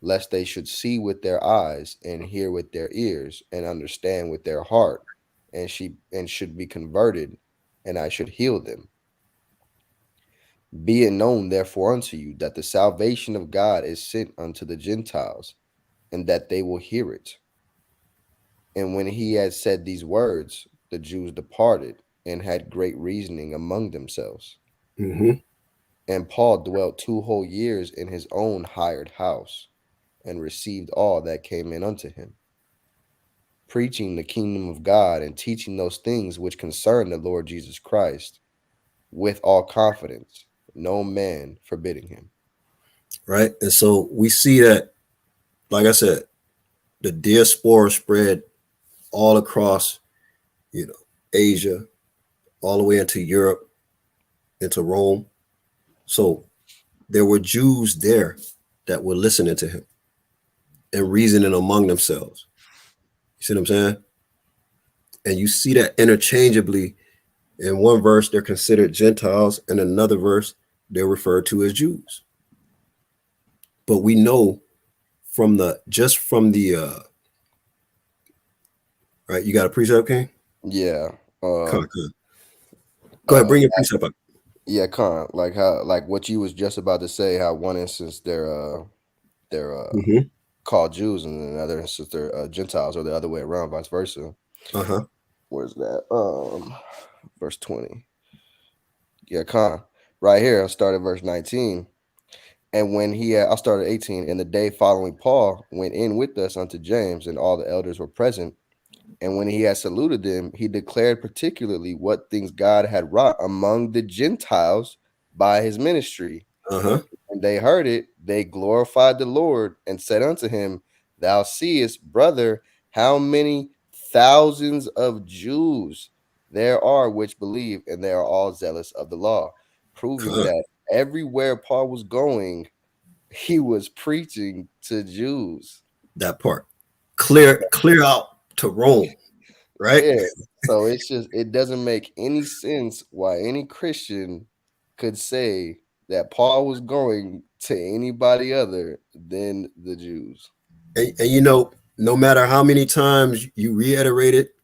lest they should see with their eyes, and hear with their ears, and understand with their heart, and should be converted, and I should heal them. Be it known therefore unto you that the salvation of God is sent unto the Gentiles, and that they will hear it. And when he had said these words, the Jews departed and had great reasoning among themselves. Mm-hmm. And Paul dwelt 2 whole years in his own hired house, and received all that came in unto him, preaching the kingdom of God and teaching those things which concern the Lord Jesus Christ, with all confidence, no man forbidding him. Right. And so we see that, like I said, the diaspora spread all across, Asia, all the way into Europe, into Rome. So there were Jews there that were listening to him and reasoning among themselves. You see what I'm saying? And you see that interchangeably. In one verse, they're considered Gentiles. In another verse, they're referred to as Jews. But we know from the right, you got a precept, King? Yeah. Come on, come on. Go ahead, Uh, bring your precept up. yeah, Con, like how, like what you was just about to say, how one instance they're Mm-hmm. called Jews, and in another instance they're Gentiles, or the other way around, vice versa. Uh-huh. Where's that? Verse 20. Yeah, Con. Right here, I'll start at verse 19. And when I'll start at 18. And the day following, Paul went in with us unto James, and all the elders were present. And when he had saluted them, he declared particularly what things God had wrought among the Gentiles by his ministry. Uh-huh. When they heard it, they glorified the Lord and said unto him, Thou seest, brother, how many thousands of Jews there are which believe, and they are all zealous of the law, proving Come. that everywhere Paul was going, he was preaching to Jews. That part. Clear out to Rome, right? Yeah. So it doesn't make any sense why any Christian could say that Paul was going to anybody other than the Jews. And you know, no matter how many times you reiterate it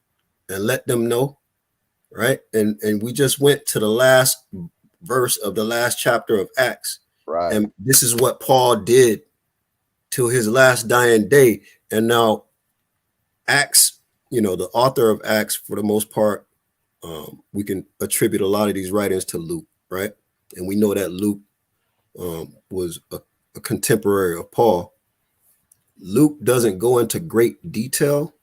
and let them know, right? And we just went to the last verse of the last chapter of Acts. Right. And this is what Paul did till his last dying day. And now Acts, you know, the author of Acts, for the most part, we can attribute a lot of these writings to Luke, right? And we know that Luke was a contemporary of Paul. Luke doesn't go into great detail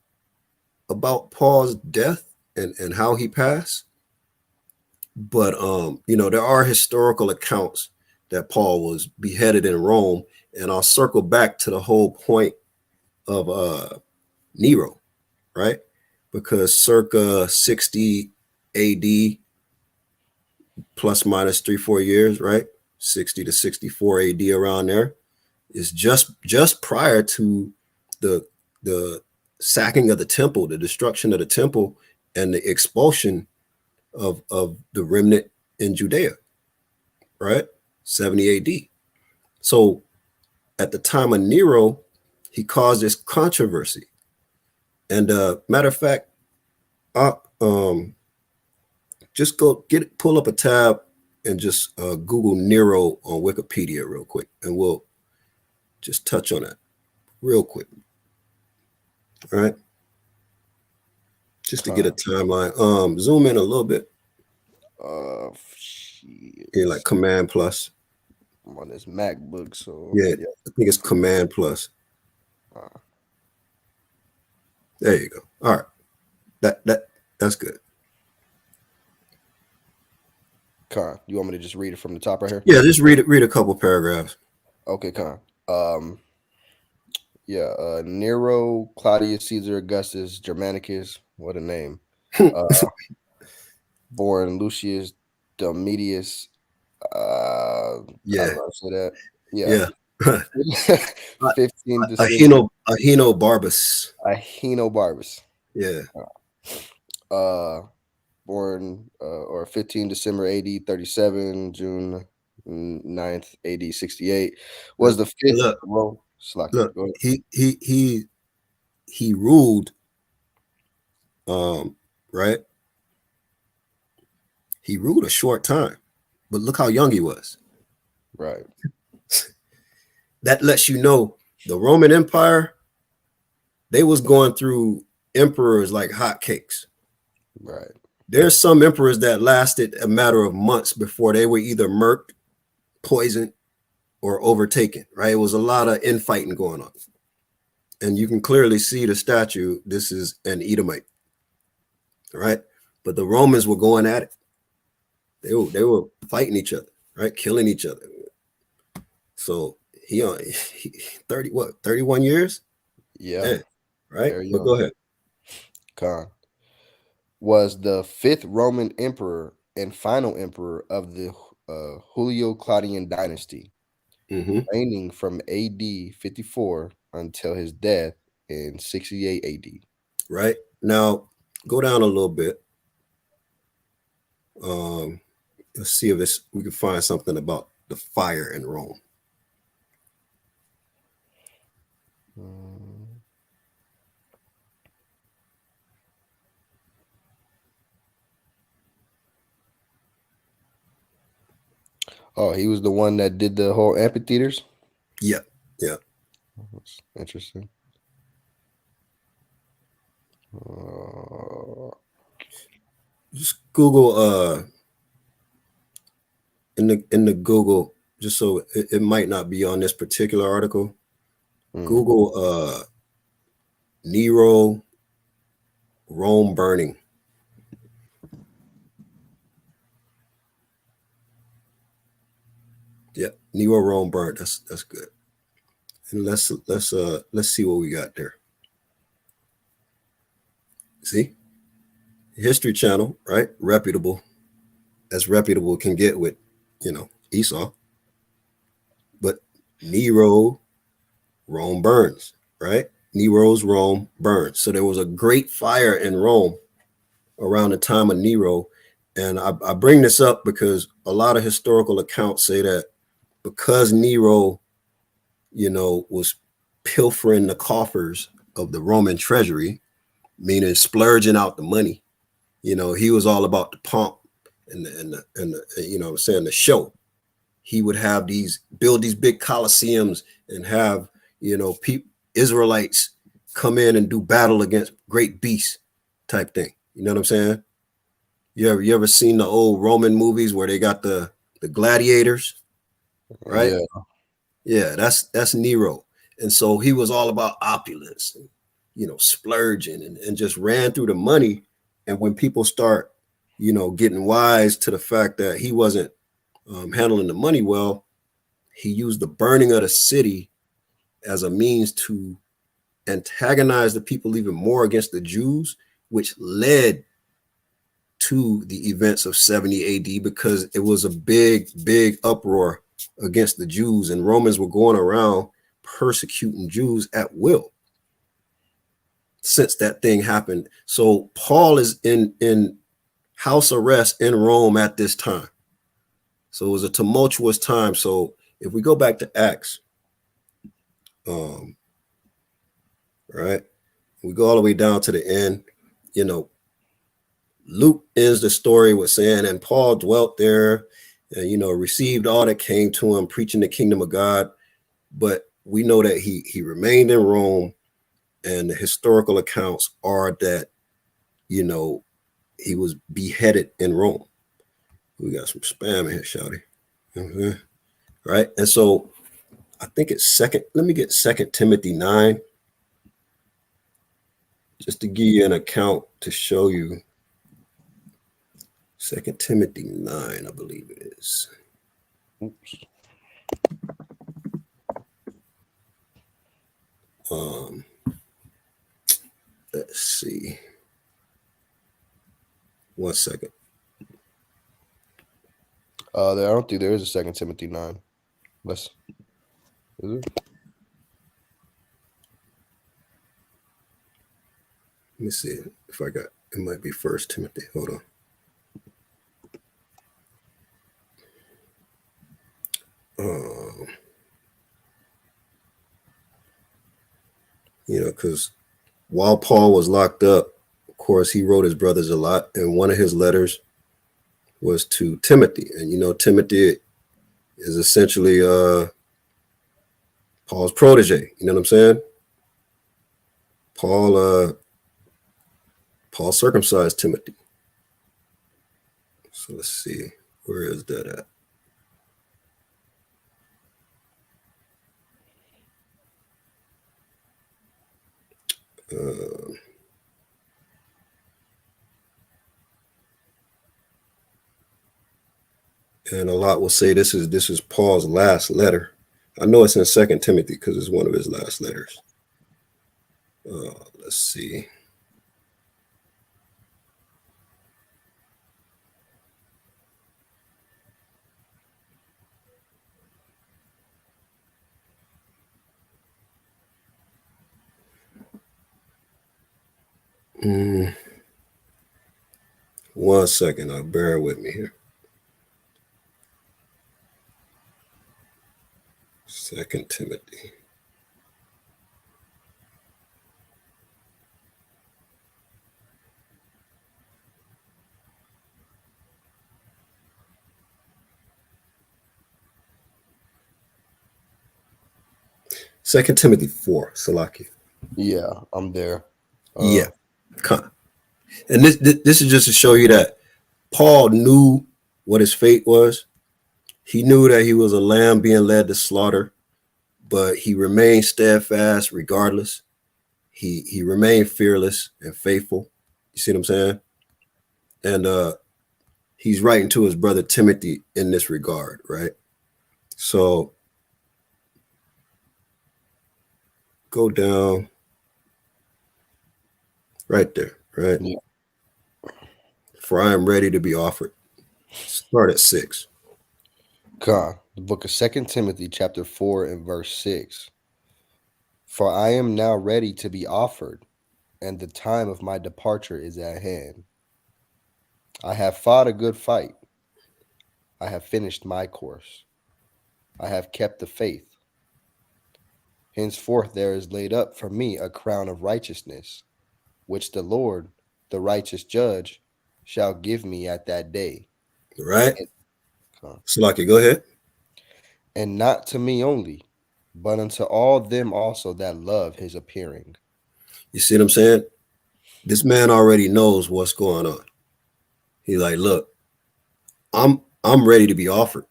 about Paul's death and how he passed, but you know, there are historical accounts that Paul was beheaded in Rome, and I'll circle back to the whole point of Nero, right? Because circa 60 AD, plus minus 3-4 years, right? 60 to 64 AD, around there, is just prior to the the sacking of the temple, the destruction of the temple, and the expulsion of the remnant in Judea, right? 70 AD. So at the time of Nero, he caused this controversy. And matter of fact, I, just pull up a tab and just Google Nero on Wikipedia real quick, and we'll just touch on that real quick. All right, just to get a timeline. Zoom in a little bit. Yeah, like Shit. Command Plus. I'm on this MacBook, so Yeah, yeah. I think it's Command Plus. There you go. All right, that's good. Con, you want me to just read it from the top right here? Yeah, just read a couple paragraphs. Okay, Con. Yeah, Nero, Claudius, Caesar, Augustus, Germanicus. What a name. Uh, born Lucius Domitius. I Yeah, don't know how to say that. Yeah. yeah. 15 December. Ahino Barbus. Ahenobarbus. Yeah, Uh, born or 15 December AD 37, June 9th AD 68. Was look, the fifth. look, Well, Slaki. look. Go ahead. He ruled. Right. He ruled a short time, but look how young he was. Right. That lets you know the Roman Empire, they was going through emperors like hotcakes. Right. There's some emperors that lasted a matter of months before they were either murked, poisoned, or overtaken, right? It was a lot of infighting going on. And you can clearly see the statue. This is an Edomite, right? But the Romans were going at it. They were fighting each other, right? Killing each other. So he 31 years? Yeah. Yeah, right? Very But go young. ahead. Khan was the fifth Roman emperor and final emperor of the Julio Claudian dynasty. Hmm. reigning from AD 54 until his death in 68 AD. Right now, go down a little bit. Um, let's see if we can find something about the fire in Rome. Mm. Oh, he was the one that did the whole amphitheaters? Yeah, yeah. That's interesting. Uh, Just Google in the Google, just so it might not be on this particular article. mm. Google Nero Rome burning. Yeah, Nero Rome burned. That's good. And let's see what we got there. See, History Channel, right? Reputable, as reputable can get with, Esau. But Nero Rome burns, right? Nero's Rome burns. So there was a great fire in Rome around the time of Nero. And I bring this up because a lot of historical accounts say that because Nero, was pilfering the coffers of the Roman treasury, meaning splurging out the money, he was all about the pomp and I'm saying, the show. He would build these big coliseums and have, Israelites come in and do battle against great beasts type thing. You know what I'm saying? You ever seen the old Roman movies where they got the gladiators, right? Yeah. Yeah, that's Nero. And so he was all about opulence and, splurging and just ran through the money. And when people start, getting wise to the fact that he wasn't handling the money well, he used the burning of the city as a means to antagonize the people even more against the Jews, which led to the events of 70 AD because it was a big, big uproar against the Jews, and Romans were going around persecuting Jews at will since that thing happened. So Paul is in house arrest in Rome at this time. So it was a tumultuous time. So if we go back to Acts, um, right, we go all the way down to the end, you know, Luke ends the story with saying, and Paul dwelt there and, received all that came to him, preaching the kingdom of God. But we know that he remained in Rome, and the historical accounts are that, he was beheaded in Rome. We got some spam in here, shouty. Mm-hmm. Right. And so I think it's let me get 2 Timothy 9, just to give you an account to show you. 2 Timothy 9, I believe it is. Oops. Um, let's see. 1 second. I don't think there is a 2 Timothy 9. Is there? Let me see if I got it. Might be 1 Timothy. Hold on. Um, because while Paul was locked up, of course, he wrote his brothers a lot, and one of his letters was to Timothy. And Timothy is essentially Paul's protege. You know what I'm saying? Paul circumcised Timothy. So let's see, where is that at? Uh, and a lot will say this is Paul's last letter. I know it's in 2 Timothy because it's one of his last letters. Let's see. Mm, 1 second. Bear with me here. Second Timothy. Second Timothy 4. Salaki. Yeah, I'm there. Yeah. Uh, And this is just to show you that Paul knew what his fate was. He knew that he was a lamb being led to slaughter, but he remained steadfast regardless. He remained fearless and faithful. You see what I'm saying? And he's writing to his brother Timothy in this regard, right? So go down right there, right? yeah. For I am ready to be offered. Start at 6. The book of Second Timothy, chapter 4, and verse 6. For I am now ready to be offered, and the time of my departure is at hand. I have fought a good fight. I have finished my course. I have kept the faith. Henceforth there is laid up for me a crown of righteousness, which the Lord, the righteous judge, shall give me at that day. Right? And, uh, Salaki, go ahead. and not to me only, but unto all them also that love his appearing. You see what I'm saying? This man already knows what's going on. He's like, look, I'm ready to be offered.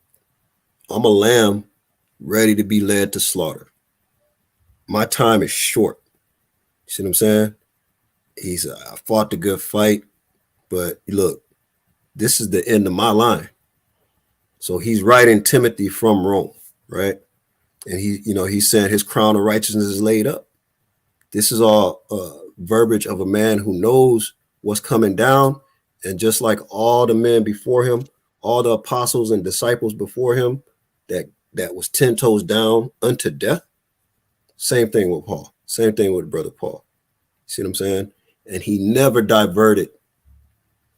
I'm a lamb ready to be led to slaughter. My time is short. You see what I'm saying? I fought the good fight, but look, this is the end of my line. So he's writing Timothy from Rome, right? And he's saying his crown of righteousness is laid up. This is all verbiage of a man who knows what's coming down. And just like all the men before him, all the apostles and disciples before him that was 10 toes down unto death, same thing with Paul. Same thing with brother Paul. See what I'm saying? And he never diverted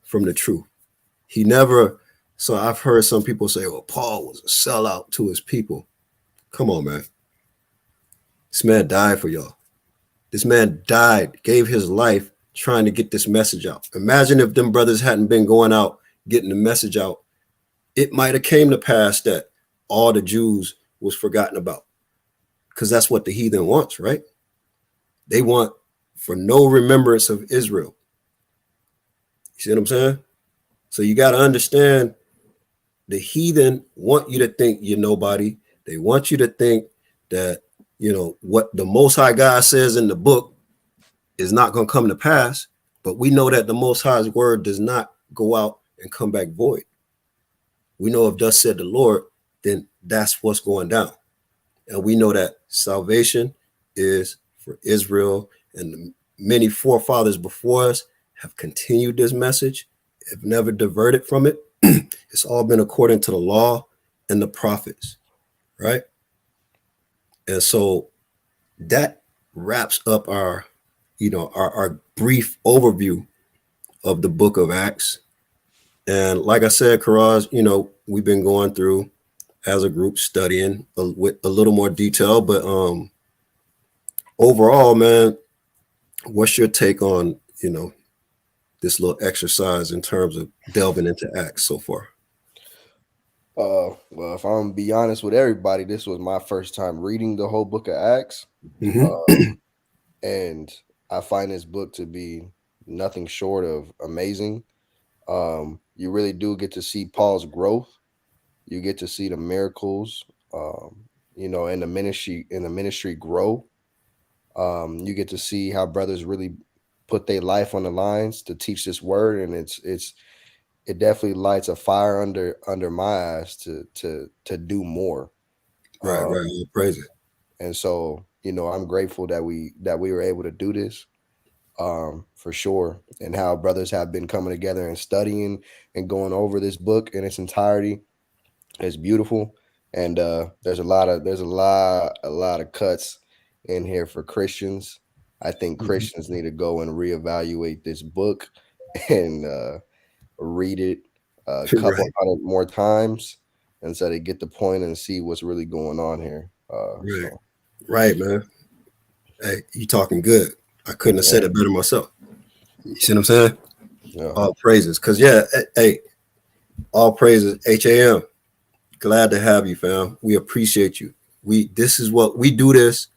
from the truth. He never. So I've heard some people say, well, Paul was a sellout to his people. Come on, man. This man died for y'all. This man died, gave his life trying to get this message out. Imagine if them brothers hadn't been going out, getting the message out. It might have came to pass that all the Jews was forgotten about. Because that's what the heathen wants, right? They want for no remembrance of Israel. You see what I'm saying? So you got to understand the heathen want you to think you're nobody. They want you to think that, what the Most High God says in the book is not going to come to pass. But we know that the Most High's word does not go out and come back void. We know if thus said the Lord, then that's what's going down. And we know that salvation is for Israel, and the many forefathers before us have continued this message, have never diverted from it. It's all been according to the law and the prophets, right? And so that wraps up our brief overview of the book of Acts. And like I said, Karaz, we've been going through as a group studying with a little more detail, but overall, man, what's your take on, this little exercise in terms of delving into Acts so far? Well, if I'm gonna be honest with everybody, this was my first time reading the whole book of Acts. Mm-hmm. And I find this book to be nothing short of amazing. You really do get to see Paul's growth. You get to see the miracles, in the ministry grow. You get to see how brothers really put their life on the lines to teach this word, and it definitely lights a fire under my eyes to do more. Right, Um, right. All praises. and so I'm grateful that we were able to do this, for sure, and how brothers have been coming together and studying and going over this book in its entirety. It's beautiful, and there's a lot of cuts in here for Christians. I think Mhm. Christians need to go and reevaluate this book and read it a couple Right, hundred more times and so they get the point and see what's really going on here. right, right, man. Hey, you talking good. I couldn't have Yeah, said it better myself. You see what I'm saying? yeah, All praises. Cause yeah, hey, all praises. HAM. Glad to have you, fam. We appreciate you. This is what we do this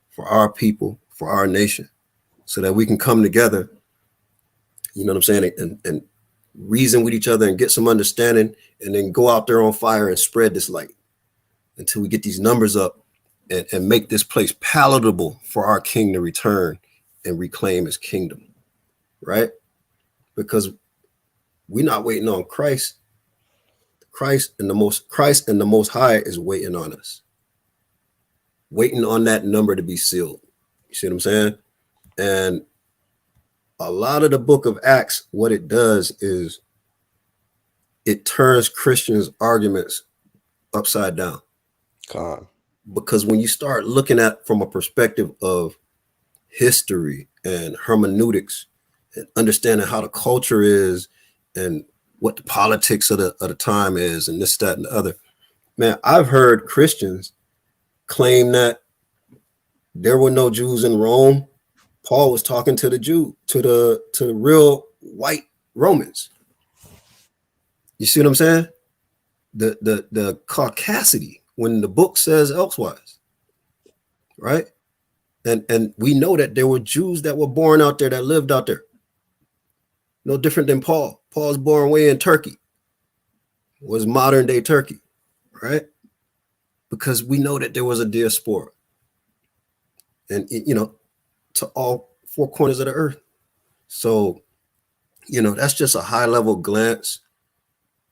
for our people, for our nation, so that we can come together, you know what I'm saying, and reason with each other and get some understanding and then go out there on fire and spread this light until we get these numbers up and make this place palatable for our king to return and reclaim his kingdom, right? Because we're not waiting on Christ. Christ and the most high is waiting on us, waiting on that number to be sealed. You see what I'm saying? And a lot of the book of Acts, what it does is it turns Christians' arguments upside down. con, Because when you start looking at from a perspective of history and hermeneutics and understanding how the culture is and what the politics of the time is and this, that, and the other, man, I've heard Christians claim that there were no Jews in Rome. Paul was talking to the to the real white Romans. You see what I'm saying? The caucasity when the book says elsewise, right? And we know that there were Jews that were born out there that lived out there. No different than Paul. Paul's born way in Turkey, was modern day Turkey, right? Because we know that there was a diaspora, and to all four corners of the earth. So that's just a high level glance,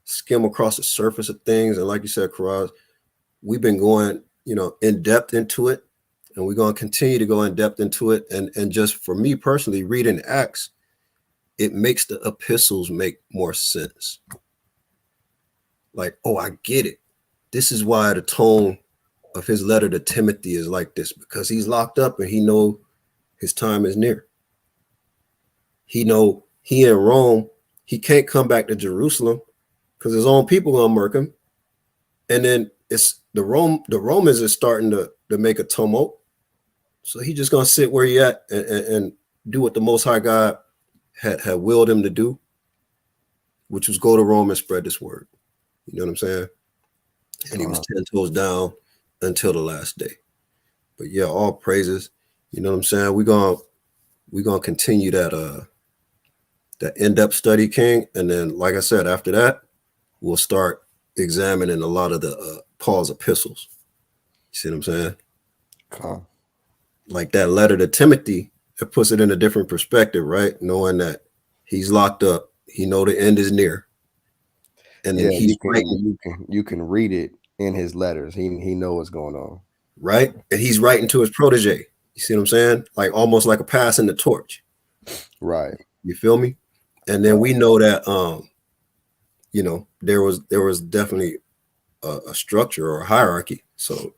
skim across the surface of things. And like you said, Karaz, we've been going in depth into it, and we're going to continue to go in depth into it. And just for me personally, reading Acts, it makes the epistles make more sense. Like, oh, I get it. This is why the tone of his letter to Timothy is like this, because he's locked up and he know his time is near. He know he in Rome, he can't come back to Jerusalem because his own people gonna murk him. And then it's the Romans is starting to make a tumult. So he just gonna sit where he at and do what the Most High God had willed him to do, which was go to Rome and spread this word. You know what I'm saying? And he was con. 10 toes down until the last day. But yeah, all praises. You know what I'm saying? We're gonna continue that in-depth study, King. And then, like I said, after that, we'll start examining a lot of the Paul's epistles. You see what I'm saying? Con. Like that letter to Timothy, it puts it in a different perspective, right? Knowing that he's locked up, he know the end is near, and then Yeah, he's writing, you can read it in his letters. He know what's going on. right? And he's writing to his protege. You see what I'm saying? Like almost like a passing the torch. Right, You feel me? And then right, we know that there was definitely a structure or a hierarchy. So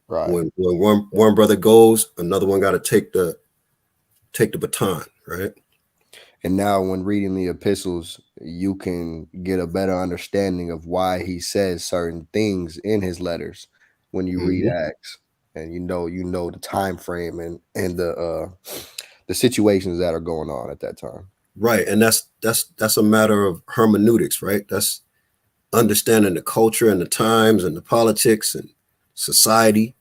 right. when one brother goes, another one got to take the baton, right? And now, when reading the epistles, you can get a better understanding of why he says certain things in his letters. When you read Mm-hmm. Acts, and you know the time frame and the situations that are going on at that time. Right, and that's a matter of hermeneutics, right? That's understanding the culture and the times and the politics and society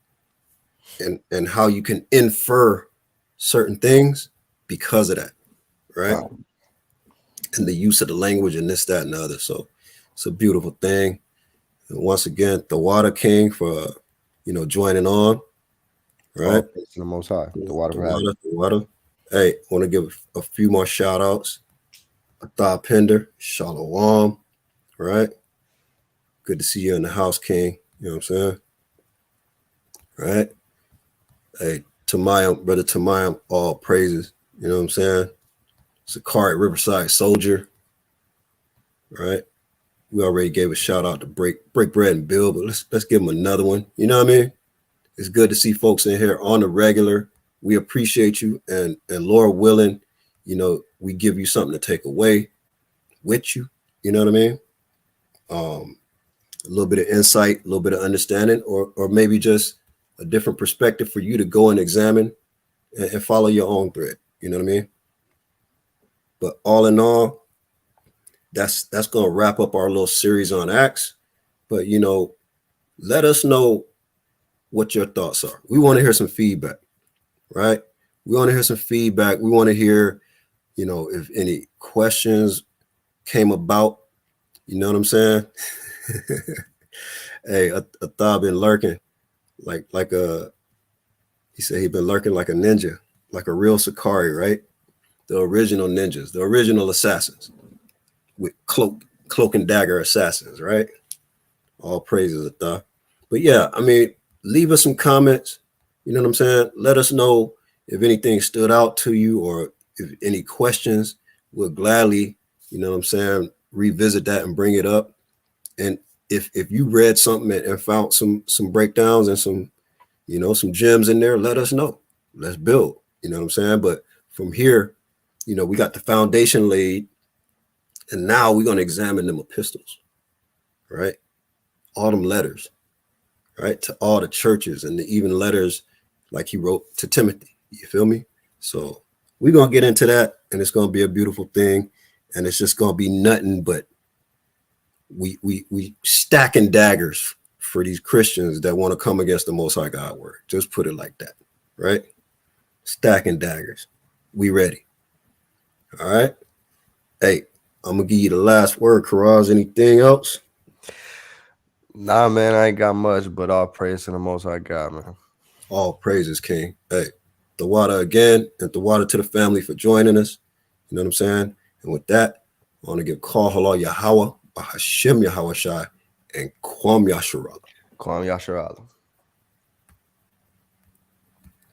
and how you can infer certain things because of that, right? Con, And the use of the language and this, that, and the other. So it's a beautiful thing. And once again, the Water King for joining on, all right? praise to the Most High, the water The for Adam. water, the water. Hey, want to give a few more shout outs. Atha Pender, Shalom, right? Good to see you in the house, King. You know what I'm saying? Right? Hey, Tamayam, brother Tamayam, all praises. You know what I'm saying? Sakari Riverside Soldier, right? We already gave a shout out to Break Bread and Bill, but let's give him another one. You know what I mean? It's good to see folks in here on the regular, we appreciate you, and Lord willing, we give you something to take away with you. You know what I mean? A little bit of insight, a little bit of understanding, or maybe just a different perspective for you to go and examine and follow your own thread. You know what I mean? But all in all, that's gonna wrap up our little series on Acts. But let us know what your thoughts are. We want to hear some feedback, right? We want to hear some feedback. We want to hear, if any questions came about. You know what I'm saying? Hey, Athah been lurking like he said he'd been lurking like a ninja, like a real Sakari, right? The original ninjas, the original assassins with cloak and dagger assassins, right? All praises, Athah. But yeah, I mean, leave us some comments. You know what I'm saying? Let us know if anything stood out to you or if any questions. We'll gladly, you know what I'm saying, revisit that and bring it up. And if you read something and found some breakdowns and some some gems in there, let us know. Let's build. You know what I'm saying? But from here, we got the foundation laid, and now we're going to examine them epistles, right? All them letters, right? To all the churches and even letters like he wrote to Timothy. You feel me? So we're going to get into that, and it's going to be a beautiful thing. And it's just going to be nothing but we stacking daggers for these Christians that want to come against the Most High God word. Just put it like that, right? Stacking daggers. We ready. All right. Hey, I'm going to give you the last word, Karaz. Anything else? Nah, man, I ain't got much, but all praise to the Most High God, man. All praises, King. Hey, the water again, and the water to the family for joining us. You know what I'm saying? And with that, I want to give Call Halal Yahweh, Hashem Yahweh Shai, and Kwam Yasharallah. Kwam Yasharallah.